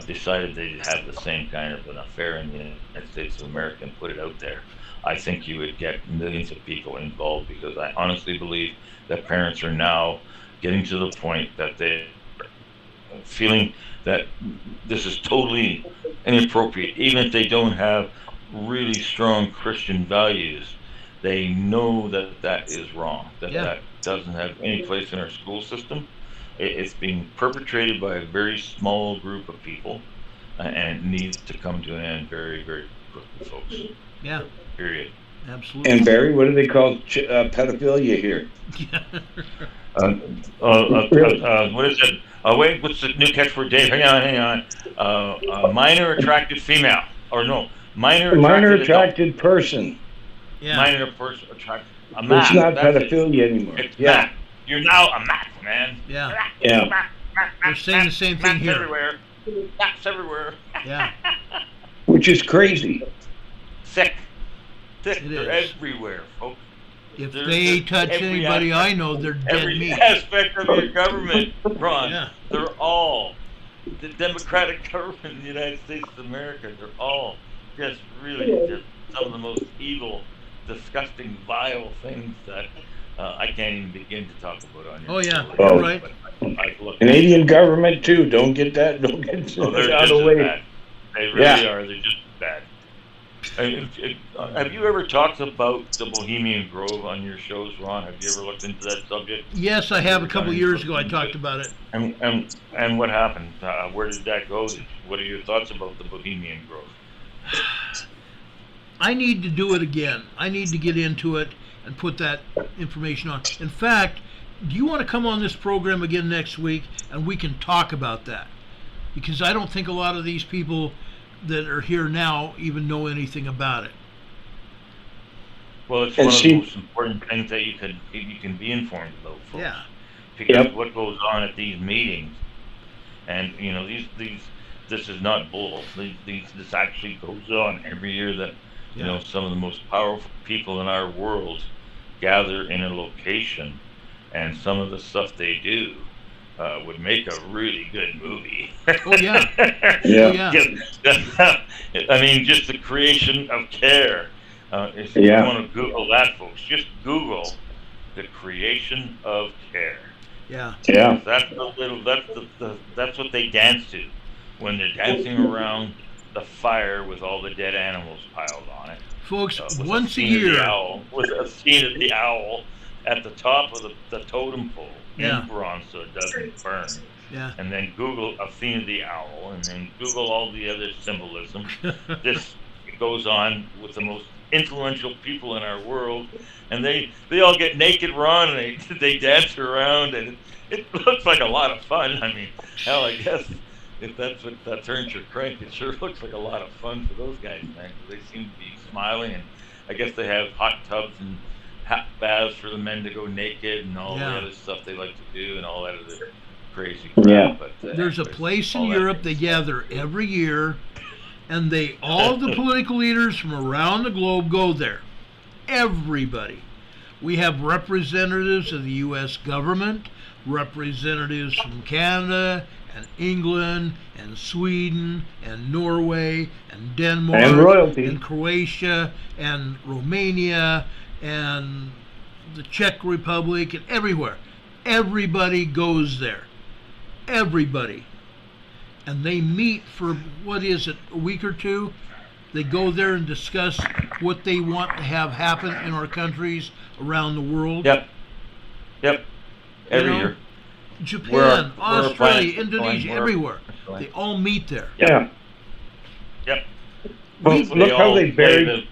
decided they'd have the same kind of an affair in the United States of America and put it out there? I think you would get millions of people involved because I honestly believe that parents are now getting to the point that they feeling that this is totally inappropriate, even if they don't have really strong Christian values. They know that is wrong, that doesn't have any place in our school system. It's being perpetrated by a very small group of people, and it needs to come to an end very, very quickly, folks. yeah, Period. absolutely. and Barry, what do they call pedophilia here? What is it? Wait, what's the new catchword, Dave? Hang on. Minor attracted female, or no? Minor attracted person. Yeah, Minor person attracted. A It's math. not That's it. pedophilia anymore. It's Yeah. math. You're now a math man. yeah, Yeah. They're saying the same thing Maths here. everywhere. Maths everywhere. Yeah, Which is crazy. Sick. It They're is. everywhere, folks. if They're- they they're touch every anybody I aspect- know, they're dead Every meat. aspect of your government, Ron. Yeah. They're all the Democratic government in the United States of America. They're all just really just some of the most evil, disgusting, vile things that I can't even begin to talk about on your Oh, yeah. show. Oh. Right. But I've looked. Canadian government too. Don't get that. Don't get Oh, they're out just of as the way. bad. They really Yeah. are. They're just bad. Have you ever talked about the Bohemian Grove on your shows, Ron? Have you ever looked into that subject? Yes, I have. A couple years ago, I talked about it. And what happened? Where did that go? What are your thoughts about the Bohemian Grove? I need to do it again. I need to get into it and put that information on. In fact, do you want to come on this program again next week and we can talk about that? Because I don't think a lot of these people that are here now even know anything about it. Well, it's And one she- of the most important things that you can be informed about, folks. Yeah. Because Yep. what goes on at these meetings, and this is not bull. This actually goes on every year. That Yeah. some of the most powerful people in our world gather in a location, and some of the stuff they do would make a really good movie. Oh, yeah. Yeah. Oh, yeah. I mean, just the creation of care. If Yeah. you want to Google that, folks, just Google the creation of care. Yeah. Yeah. That's what they dance to when they're dancing around the fire with all the dead animals piled on it. Folks, With once a scene of the year, owl, with a scene of the owl at the top of the totem pole Yeah. in bronze so it doesn't burn. yeah. And then Google a scene of the owl, and then Google all the other symbolism. This goes on with the most influential people in our world, and they all get naked, Ron, and they dance around, and it looks like a lot of fun. I mean, hell, I guess if that's what that turns your crank, it sure looks like a lot of fun for those guys, man. 'Cause they seem to be smiling, and I guess they have hot tubs and hot baths for the men to go naked and all the Yeah. other stuff they like to do and all that other crazy crap. Yeah. But There's a anyways, place in all that Europe they makes gather sense. every year, and all the political leaders from around the globe go there. Everybody. We have representatives of the U.S. government, representatives from Canada and England and Sweden and Norway and Denmark And royalty. and Croatia and Romania and the Czech Republic and everywhere. Everybody goes there. Everybody. And they meet for, what is it, a week or two? They go there and discuss what they want to have happen in our countries around the world. Yep. Every know, year. Japan, Where our Australia, plants are Indonesia, going, where- everywhere. going. They all meet there. Yeah. Yep. Well, We've- look how all they play buried.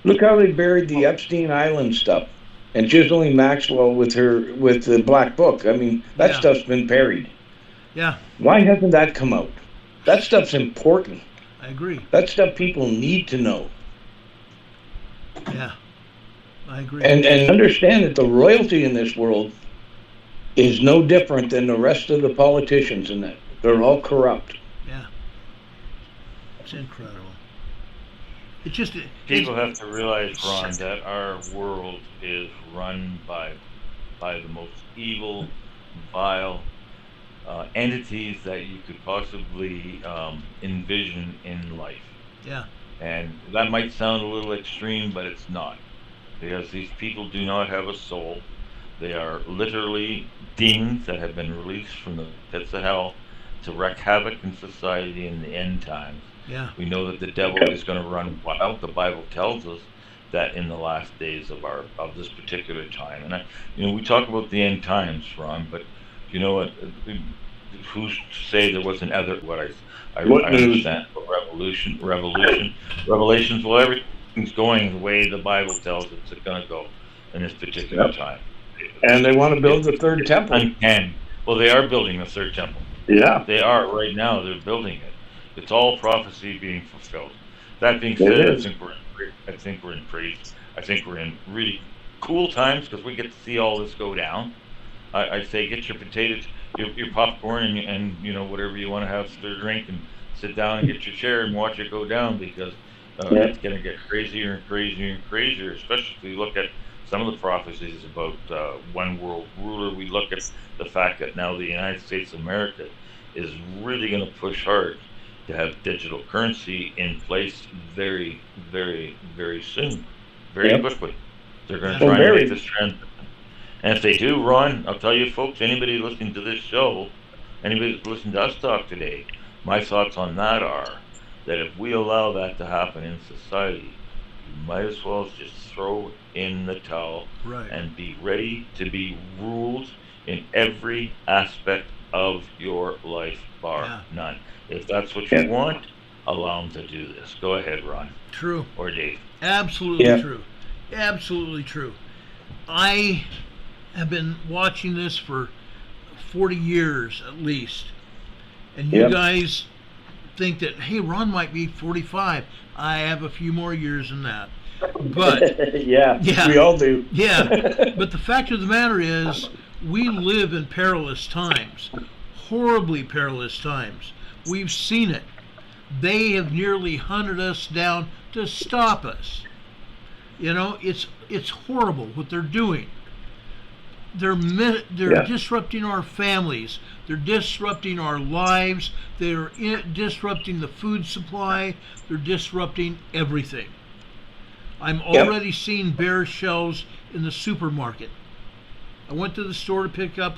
Look how they buried the Epstein Island stuff, and Ghislaine Maxwell with the Black Book. I mean, that Yeah. stuff's been buried. Yeah, Why hasn't that come out? That stuff's important. I agree. That stuff people need to know. Yeah, I agree. And understand that the royalty in this world is no different than the rest of the politicians in that. They're all corrupt. Yeah, it's incredible. It's just People have to realize, Ron, that our world is run by the most evil, vile entities that you could possibly envision in life. Yeah, And that might sound a little extreme, but it's not. Because these people do not have a soul. They are literally demons that have been released from the pits of hell to wreak havoc in society in the end times. yeah, We know that the devil is going to run wild. The Bible tells us that in the last days of this particular time. And we talk about the end times, Ron, but you know what? Who's to say there wasn't other? I understand. But revelations. Well, everything's going the way the Bible tells it's going to go in this particular time. And they want to build the third temple. Well, they are building the third temple. Yeah. They are right now. They're building it. It's all prophecy being fulfilled. That being said, It I is. think we're in really cool times because we get to see all this go down. I'd say get your potatoes, your popcorn, and whatever you want to have for drink, and sit down and get your chair and watch it go down because it's going to get crazier and crazier and crazier. Especially if we look at some of the prophecies about one world ruler. We look at the fact that now the United States of America is really going to push hard to have digital currency in place very, very, very soon, very quickly. They're going to try and make this trend. And if they do, Ron, I'll tell you folks, anybody listening to this show, anybody that's listening to us talk today, my thoughts on that are that if we allow that to happen in society, you might as well just throw in the towel right. and be ready to be ruled in every aspect of your life, bar none. If that's what you want, allow them to do this. Go ahead, Ron. True. Or Dave. Absolutely true. Absolutely true. I have been watching this for 40 years at least. And you guys think that, hey, Ron might be 45. I have a few more years than that. But yeah, we all do. Yeah, but the fact of the matter is, we live in perilous times, horribly perilous times. We've seen it. They have nearly hunted us down to stop us. It's horrible what they're doing. They're disrupting our families. They're disrupting our lives. They're disrupting the food supply. They're disrupting everything. I'm already seeing bare shelves in the supermarket. I went to the store to pick up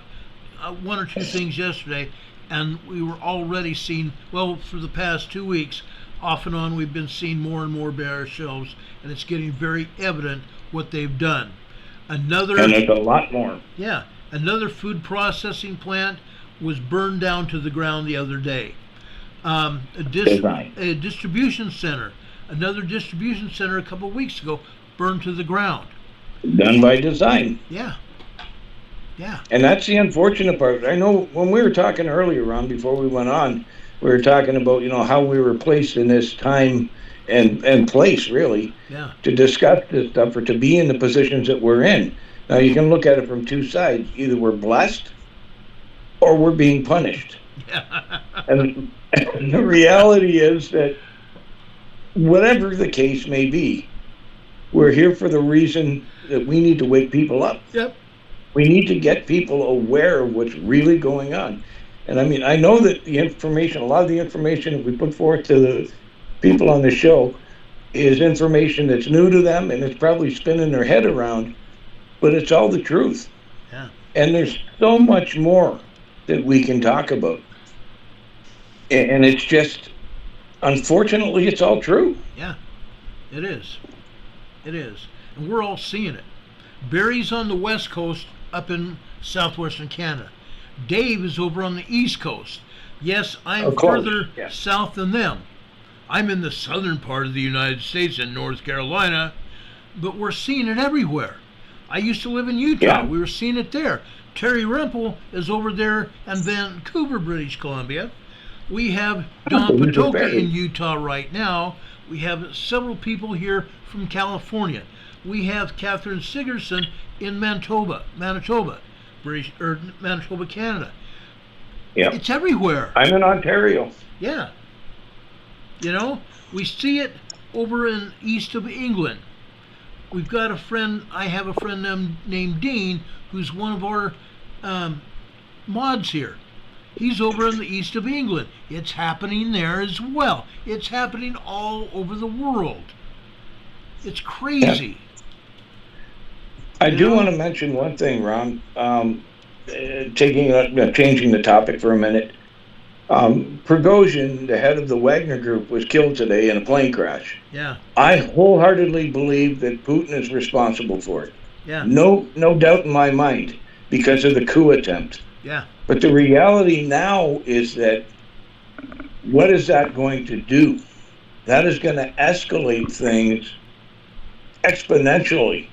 one or two things yesterday, and we were already seeing, for the past 2 weeks, off and on, we've been seeing more and more bare shelves, and it's getting very evident what they've done. And there's a lot more. Yeah, another food processing plant was burned down to the ground the other day. A distribution center. Another distribution center a couple of weeks ago burned to the ground. Done by design. Yeah. Yeah. And that's the unfortunate part. I know when we were talking earlier, Ron, before we went on, we were talking about, how we were placed in this time and place, really, Yeah. to discuss this stuff or to be in the positions that we're in. Now, you can look at it from two sides. Either we're blessed or we're being punished. And the reality is that whatever the case may be, we're here for the reason that we need to wake people up. Yep. We need to get people aware of what's really going on. And I mean, I know that the information, a lot of the information that we put forth to the people on the show is information that's new to them and it's probably spinning their head around, but it's all the truth. Yeah. And there's so much more that we can talk about. And it's just, unfortunately, it's all true. Yeah, it is. It is. And we're all seeing it. Barry's on the west coast up in southwestern Canada. Dave is over on the east coast. Yes, I'm further south than them. I'm in the southern part of the United States in North Carolina, but we're seeing it everywhere. I used to live in Utah. Yeah. We were seeing it there. Terry Rempel is over there in Vancouver, British Columbia. We have Don Patoka in Utah right now. We have several people here from California. We have Catherine Sigerson in Manitoba, Manitoba, Canada. Yeah. It's everywhere. I'm in Ontario. Yeah. We see it over in east of England. We've got I have a friend named Dean, who's one of our mods here. He's over in the east of England. It's happening there as well. It's happening all over the world. It's crazy. I do want to mention one thing, Ron. Changing the topic for a minute. Prigozhin, the head of the Wagner Group, was killed today in a plane crash. Yeah. I wholeheartedly believe that Putin is responsible for it. Yeah. No doubt in my mind, because of the coup attempt. Yeah. But the reality now is that what is that going to do? That is going to escalate things exponentially.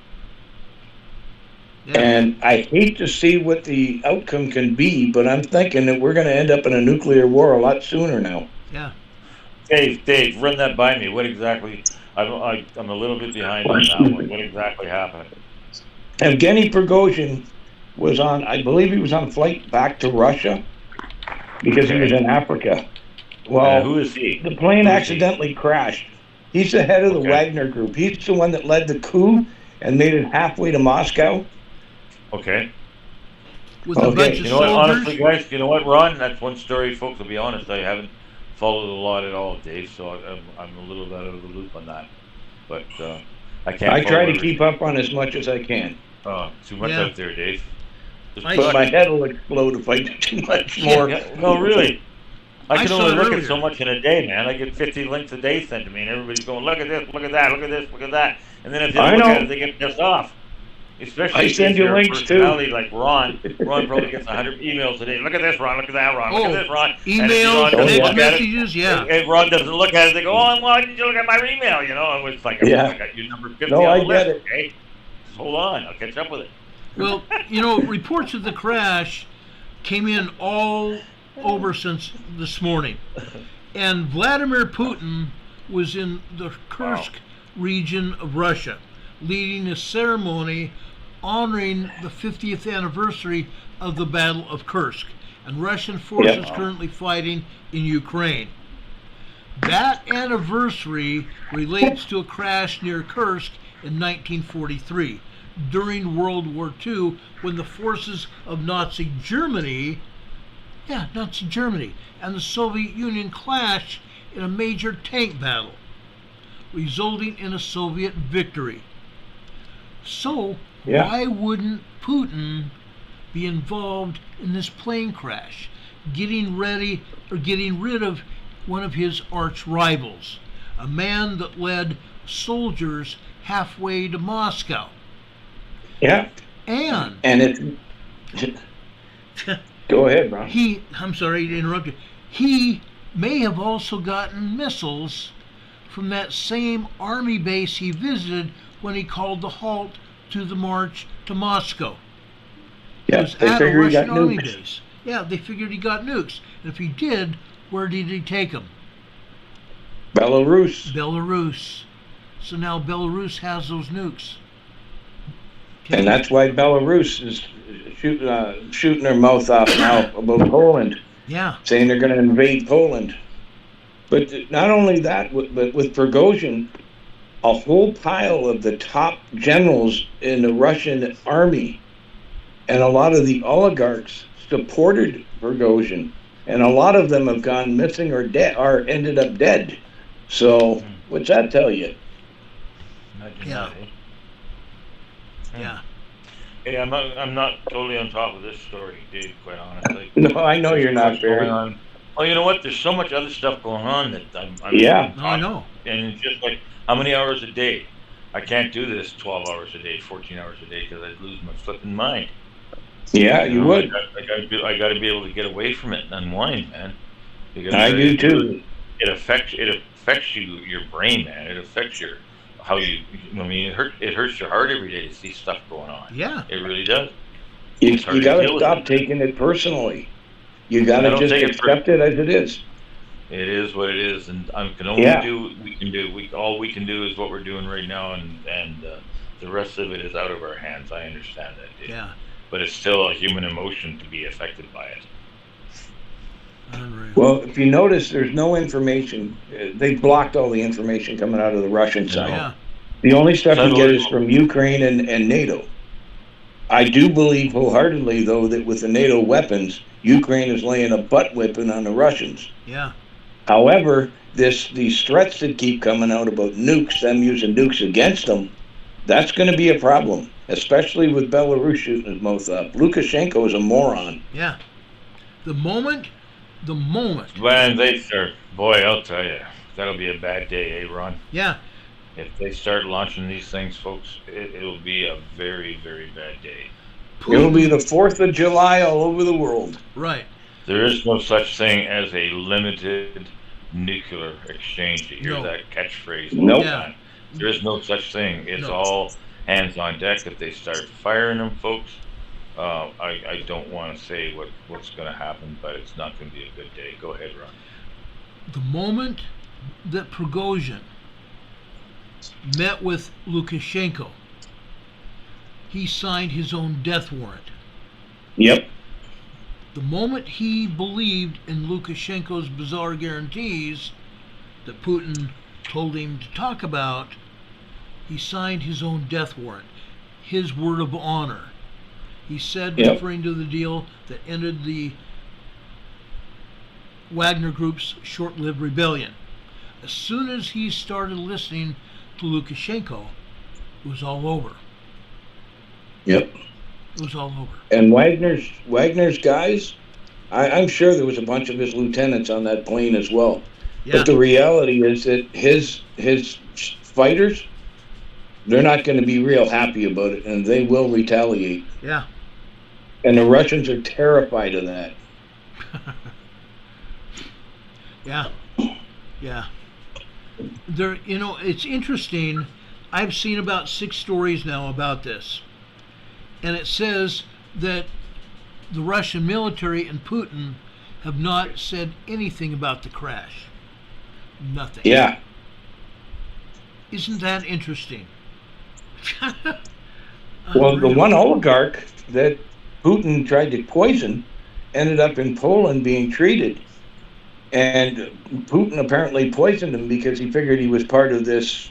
Yeah. And I hate to see what the outcome can be, but I'm thinking that we're going to end up in a nuclear war a lot sooner now. Yeah. Dave, run that by me. What exactly? I'm a little bit behind on that one. What exactly happened? Evgeny Prigozhin was I believe he was on flight back to Russia because he was in Africa. Well, who is he? The plane accidentally crashed. He's the head of the Wagner Group. He's the one that led the coup and made it halfway to Moscow. Okay. With a bunch of you know what, soldiers. honestly, guys, you know what, Ron? That's one story, folks. I'll be honest, I haven't followed a lot at all, Dave, so I'm a little bit out of the loop on that. But I can't. I try to keep up on as much as I can. Oh, too much out there, Dave. But my head will explode if I do too much more. No, really. I can only look earlier. at so much in a day, man. I get 50 links a day sent to me, and everybody's going, look at this, look at that, look at this, look at that. And then if they don't look at it, they get pissed off. Especially I send if you you're links a personality like Ron. Ron probably gets 100 emails a day. Look at this, Ron. Look at that, Ron. Look at this, Ron. Emails, text messages, yeah. If Ron doesn't look at it, they go, oh, why didn't you look at my email? And it's like, I got you number 50 on the list, okay? Just hold on. I'll catch up with it. Well, reports of the crash came in all over since this morning. And Vladimir Putin was in the Kursk region of Russia, leading a ceremony honoring the 50th anniversary of the Battle of Kursk, and Russian forces currently fighting in Ukraine. That anniversary relates to a crash near Kursk in 1943, during World War II, when the forces of Nazi Germany and the Soviet Union clashed in a major tank battle, resulting in a Soviet victory. So, why wouldn't Putin be involved in this plane crash, getting rid of one of his arch rivals, a man that led soldiers halfway to Moscow? Yeah. And it. Go ahead, Ron. I'm sorry to interrupt you. He may have also gotten missiles from that same army base he visited when he called the halt to the march to Moscow. Yeah, was they at a figure he got Russian army nukes. base. Yeah, they figured he got nukes. And if he did, where did he take them? Belarus. Belarus. So now Belarus has those nukes. Okay. And that's why Belarus is shooting their mouth off now about Poland, Yeah. saying they're going to invade Poland. But not only that, but with Prigozhin, a whole pile of the top generals in the Russian army and a lot of the oligarchs supported Prigozhin, and a lot of them have gone missing or dead, or ended up dead. So, what's that tell you? Imagine Yeah. that, eh? Yeah. Hey, I'm not totally on top of this story, Dave, quite honestly. No, I know you're not, What's going Barry. on. Well, you know what? There's so much other stuff going on that I'm Yeah. No, I know. And it's just like, how many hours a day? I can't do this 12 hours a day, 14 hours a day, because I'd lose my flipping mind. Yeah, you know, would. I gotta be able to get away from it and unwind, man. Because I do too. It affects you, your brain, man. It affects how you. I mean, it hurts your heart every day to see stuff going on. Yeah. It really does. You hard to got to deal with stop it. taking it personally. You got I to don't just take it accept it as it is. It is what it is, and I can only Yeah. do what we can do. All we can do is what we're doing right now, and the rest of it is out of our hands. I understand that, Dave. Yeah. But it's still a human emotion to be affected by it. Unreal. Well, if you notice, there's no information. They blocked all the information coming out of the Russian side. Yeah. The only stuff you get is Satellite. from Ukraine and NATO. I do believe wholeheartedly, though, that with the NATO weapons, Ukraine is laying a butt whipping on the Russians. Yeah. However, these threats that keep coming out about nukes, them using nukes against them, that's going to be a problem, especially with Belarus shooting his mouth up. Lukashenko is a moron. Yeah. The moment. When they start, boy, I'll tell you, that'll be a bad day, eh, Ron? Yeah. If they start launching these things, folks, it'll be a very, very bad day. It'll be the 4th of July all over the world. Right. There is no such thing as a limited nuclear exchange. You hear No. that catchphrase all Nope. the time. There is no such thing. It's No. all hands on deck. If they start firing them, folks, I don't want to say what's going to happen, but it's not going to be a good day. Go ahead, Ron. The moment that Prigozhin met with Lukashenko, he signed his own death warrant. Yep. The moment he believed in Lukashenko's bizarre guarantees that Putin told him to talk about, he signed his own death warrant, his word of honor. He said, Yep. referring to the deal that ended the Wagner Group's short-lived rebellion. As soon as he started listening to Lukashenko, it was all over. Yep. It was all over. And Wagner's guys, I'm sure there was a bunch of his lieutenants on that plane as well. Yeah. But the reality is that his fighters, they're not going to be real happy about it, and they will retaliate. Yeah. And the Russians are terrified of that. Yeah. Yeah. There, it's interesting. I've seen about 6 stories now about this. And it says that the Russian military and Putin have not said anything about the crash. Nothing. Yeah. Isn't that interesting? Well, the Unreal. one oligarch that Putin tried to poison ended up in Poland being treated. And Putin apparently poisoned him because he figured he was part of this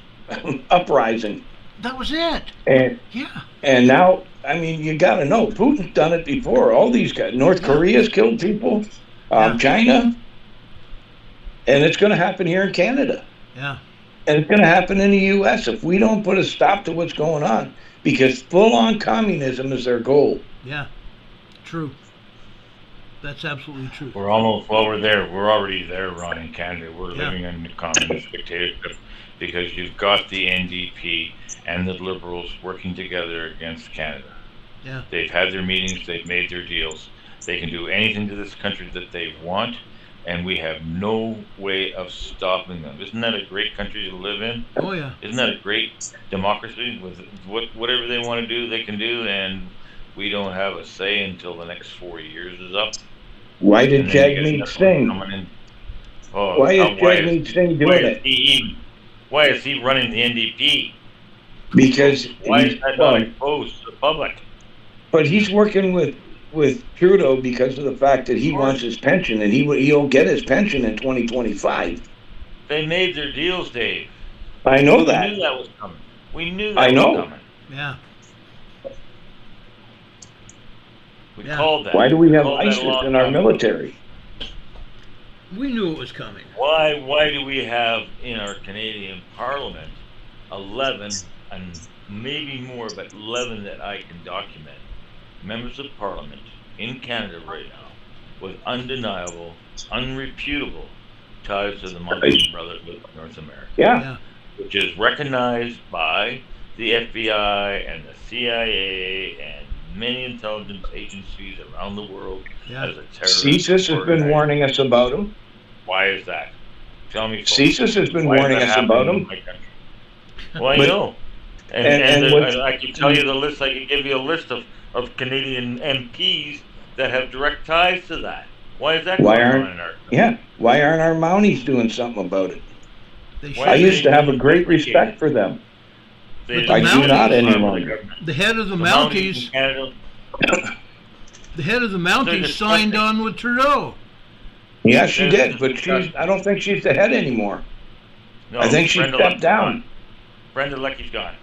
uprising. That was it. And Yeah. and now, I mean, you got to know, Putin's done it before. All these guys, North Korea's killed people, Yeah. China, and it's going to happen here in Canada. Yeah. And it's going to happen in the U.S. if we don't put a stop to what's going on, because full-on communism is their goal. Yeah. True. That's absolutely true. We're already there, Ron, in Canada. We're Yeah. living in communist dictatorship because you've got the NDP and the Liberals working together against Canada. Yeah. They've had their meetings, they've made their deals. They can do anything to this country that they want, and we have no way of stopping them. Isn't that a great country to live in? Oh, yeah. Isn't that a great democracy with whatever they want to do, they can do, and we don't have a say until the next 4 years is up. Why did And then you get Jagmeet another one Singh? coming in. Oh, Why is why Jagmeet Singh why doing is it? he even, why is he running the NDP? Because Why he's, is that well, not exposed to the public? but he's working with Trudeau because of the fact that he wants his pension, and he'll get his pension in 2025. They made their deals, Dave. I know We that. knew that was coming. We knew I that know. was coming. Yeah. We Yeah. called that. Why do we have called that a ISIS long in our time ago. military? We knew it was coming. Why do we have in our Canadian Parliament 11 and maybe more, but 11 that I can document, members of Parliament in Canada right now with undeniable, unreputable ties to the Muslim Brotherhood of North America, Yeah. which is recognized by the FBI and the CIA and many intelligence agencies around the world Yeah. as a terrorist. CSIS has been organization. warning us about him. Why is that? Tell me. folks. CSIS has been Why is warning that us happening about in him. my country? Well, I But- know. And, and what's- I can tell you the list. I can give you a list of Canadian MPs that have direct ties to that. Why is that Why going aren't- on in our country? Yeah. Why aren't our Mounties doing something about it? They Why should. I is used to have a being great investigated? respect for them. They But the I do not Mounties- any longer. The head of the in Mounties, Canada, the head of the Mounties disgusting. signed on with Trudeau. Yeah, she They're did, but disgusting. I don't think she's the head anymore. no, I think she Brenda stepped Lecky's down. gone. Brenda Lecky's gone.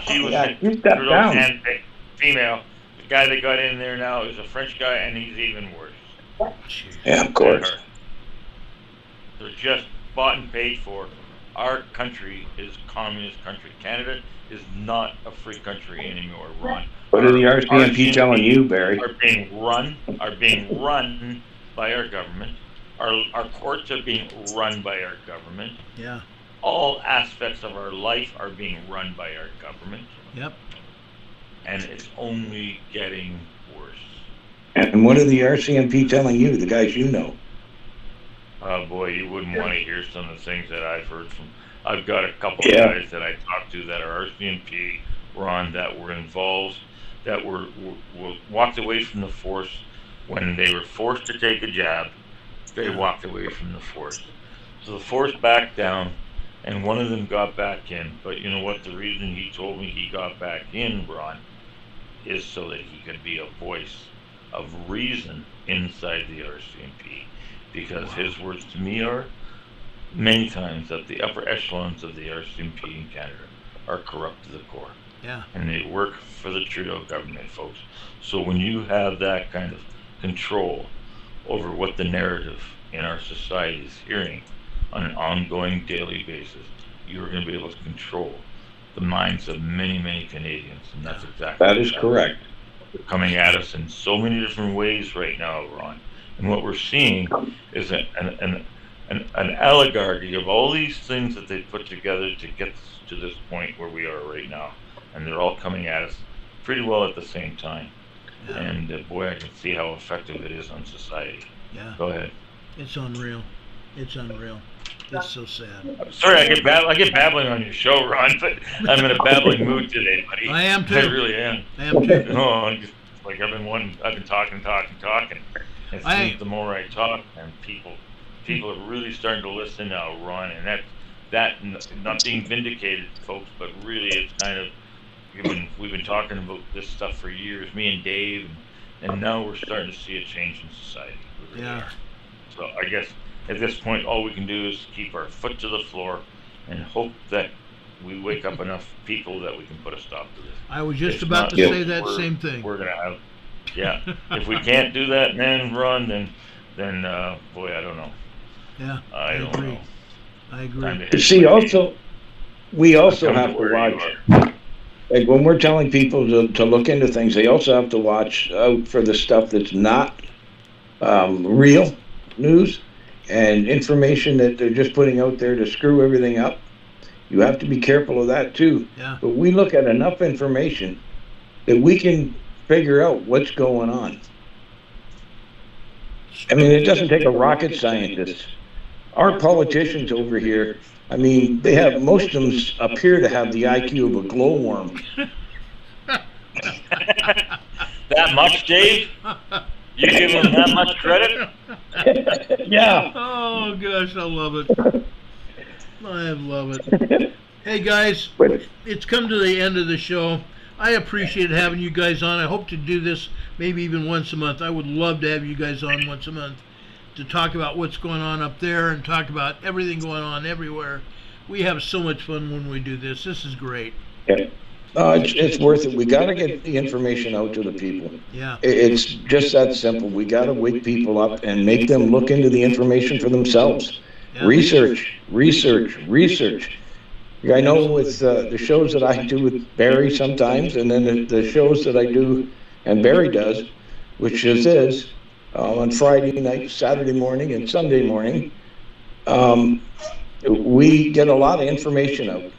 She was Yeah, she stepped Trudeau's down. handpicked female. The guy that got in there now is a French guy, and he's even worse. Yeah, of course. They're just bought and paid for. Our country is a communist country. Canada is not a free country anymore, Ron. What are the Our RCMP telling you, Barry? Are being run by our government. Our courts are being run by our government. Yeah. All aspects of our life are being run by our government, Yep. and it's only getting worse. And what are the RCMP telling you, the guys you know? Oh boy, you wouldn't want to hear some of the things that I've heard from. I've got a couple Yeah. of guys that I talked to that are RCMP, Ron, that were involved, that were walked away from the force when they were forced to take a jab. They walked away from the force. So the force backed down, and one of them got back in. But you know what? The reason he told me he got back in, Ron, is so that he could be a voice of reason inside the RCMP. Because his words to me are many times that the upper echelons of the RCMP in Canada are corrupt to the core. Yeah. And they work for the Trudeau government, folks. So when you have that kind of control over what the narrative in our society is hearing on an ongoing daily basis, you're going to be able to control the minds of many, many Canadians. And that's exactly That what's is happening. correct. They're coming at us in so many different ways right now, Ron. And what we're seeing is an oligarchy of all these things that they put together to get to this point where we are right now. And they're all coming at us pretty well at the same time. Yeah. And boy, I can see how effective it is on society. Yeah. Go ahead. It's unreal. It's unreal. It's so sad. I'm sorry, I get babbling on your show, Ron, but I'm in a babbling mood today, buddy. I am too. I really am. I am too. No, I'm just like I've been talking. It seems the more I talk, and people are really starting to listen now, Ron, and that not being vindicated, folks, but really it's kind of we've been talking about this stuff for years, me and Dave, and now we're starting to see a change in society. We really Yeah. are. So I guess at this point, all we can do is keep our foot to the floor and hope that we wake up enough people that we can put a stop to this. I was just If about not, to say that we're- same thing. We're gonna have, yeah. If we can't do that, man, Ron, then boy, I don't know. Yeah. I don't agree. know. I Time agree. to hit See, the- also, we also come have to where you watch, are. like when we're telling people to look into things, they also have to watch out for the stuff that's not real news and information that they're just putting out there to screw everything up. You have to be careful of that too. Yeah. But we look at enough information that we can figure out what's going on. I mean, it doesn't take a rocket scientist. Our politicians over here, I mean, they have, most of them appear to have the IQ of a glowworm. That much, Dave? You give him that much credit? Yeah. Oh gosh, I love it. I love it. Hey guys, But it's come to the end of the show. I appreciate having you guys on. I hope to do this maybe even once a month. I would love to have you guys on once a month to talk about what's going on up there and talk about everything going on everywhere. We have so much fun when we do this. This is great. yeah. It's worth it. We got to get the information out to the people. Yeah. It's just that simple. We got to wake people up and make them look into the information for themselves. Yeah. Research. I know with the shows that I do with Barry sometimes, and then the shows that I do and Barry does, which is on Friday night, Saturday morning, and Sunday morning, we get a lot of information out.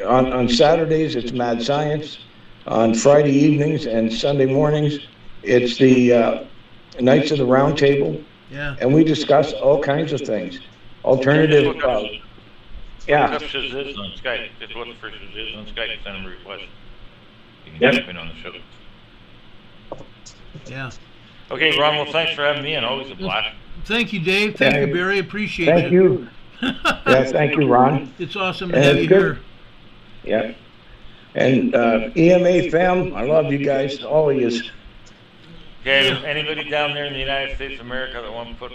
On Saturdays, it's Mad Science. On Friday evenings and Sunday mornings, it's the Nights of the Round Table. Yeah. And we discuss all kinds of things. Alternative. Look up Yeah. Shiz on Skype. Just look for Shiz on Skype and send him a request. You can Yep. jump in on the show. Yeah. Okay, Ron, well, thanks for having me, and always a blast. Thank you, Dave. Thank you, Barry. Appreciate it. Thank you. Yeah, thank you, Ron. It's awesome to And have it's you good. here. Yeah. And EMA fam, I love you guys, all of you. Okay, anybody down there in the United States of America that want to put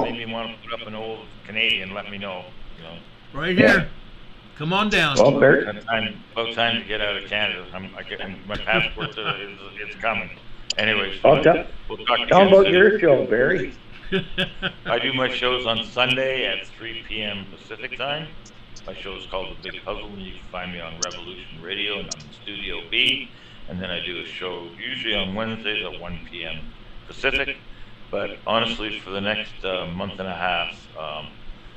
maybe want to put up an old Canadian, let me know. You know, Right here. Come on down. Well, Barry, about time to get out of Canada. My passport it's coming. Anyways, I'll tell we'll talk to tell you about soon. your show, Barry. I do my shows on Sunday at 3 p.m. Pacific time. My show is called The Big Puzzle, and you can find me on Revolution Radio and on Studio B. And then I do a show usually on Wednesdays at 1 p.m. Pacific. But honestly, for the next month and a half,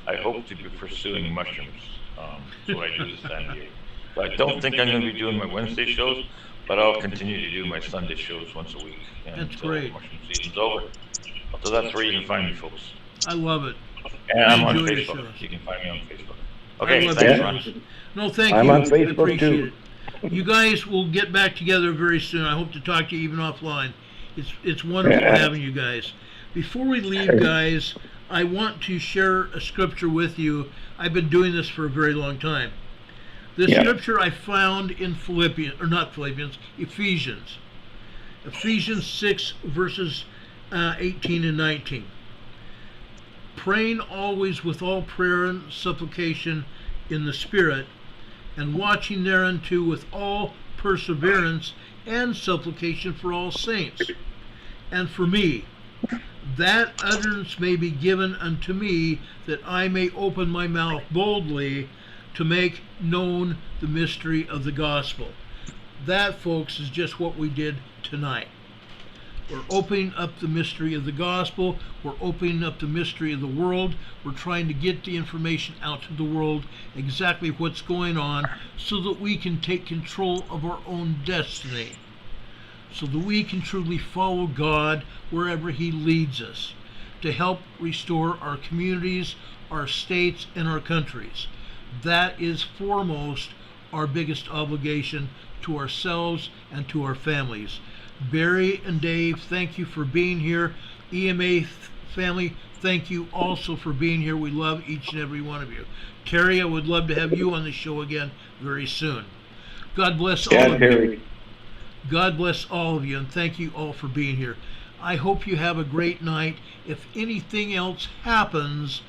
I hope to be pursuing mushrooms. That's what I do this time of year. So I don't think I'm going to be doing my Wednesday shows, but I'll continue to do my Sunday shows once a week. That's great. Mushroom season's over. So that's where you can find me, folks. I love it. And I'm on Enjoy your Facebook. shows. You can find me on Facebook. I Okay, love thanks, your Ron. shows. No, thank I'm you. on I Facebook, appreciate too. it. You guys will get back together very soon. I hope to talk to you even offline. It's wonderful Yeah. having you guys. Before we leave, guys, I want to share a scripture with you. I've been doing this for a very long time. The Yeah. scripture I found in Ephesians. Ephesians 6, verses 18 and 19. Praying always with all prayer and supplication in the Spirit, and watching thereunto with all perseverance and supplication for all saints, and for me, that utterance may be given unto me, that I may open my mouth boldly to make known the mystery of the gospel. That, folks, is just what we did tonight. We're opening up the mystery of the gospel. We're opening up the mystery of the world. We're trying to get the information out to the world, exactly what's going on, so that we can take control of our own destiny, so that we can truly follow God wherever He leads us, to help restore our communities, our states, and our countries. That is foremost our biggest obligation to ourselves and to our families. Barry and Dave, thank you for being here. EMA family, thank you also for being here. We love each and every one of you. Terry, I would love to have you on the show again very soon. God bless all of you. God bless all of you, and thank you all for being here. I hope you have a great night. If anything else happens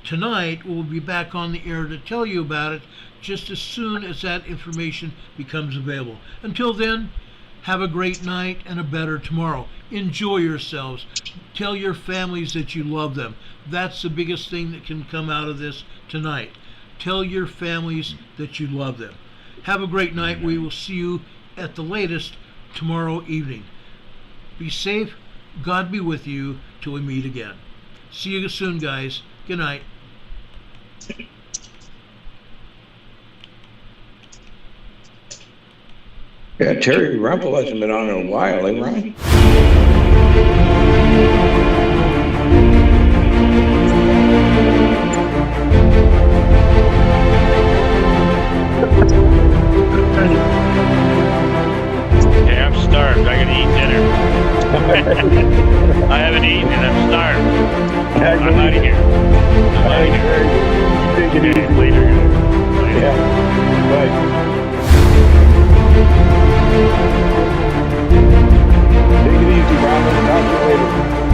tonight, we'll be back on the air to tell you about it just as soon as that information becomes available. Until then, have a great night and a better tomorrow. Enjoy yourselves. Tell your families that you love them. That's the biggest thing that can come out of this tonight. Tell your families that you love them. Have a great night. We will see you at the latest tomorrow evening. Be safe. God be with you till we meet again. See you soon, guys. Good night. Yeah, Terry Rumpel hasn't been on in a while, eh, Ron? Yeah, I'm out of here. All right, Barry. Take it easy. Later, guys. Later. Yeah. Bye. Take it easy, Robin. Talk to you later.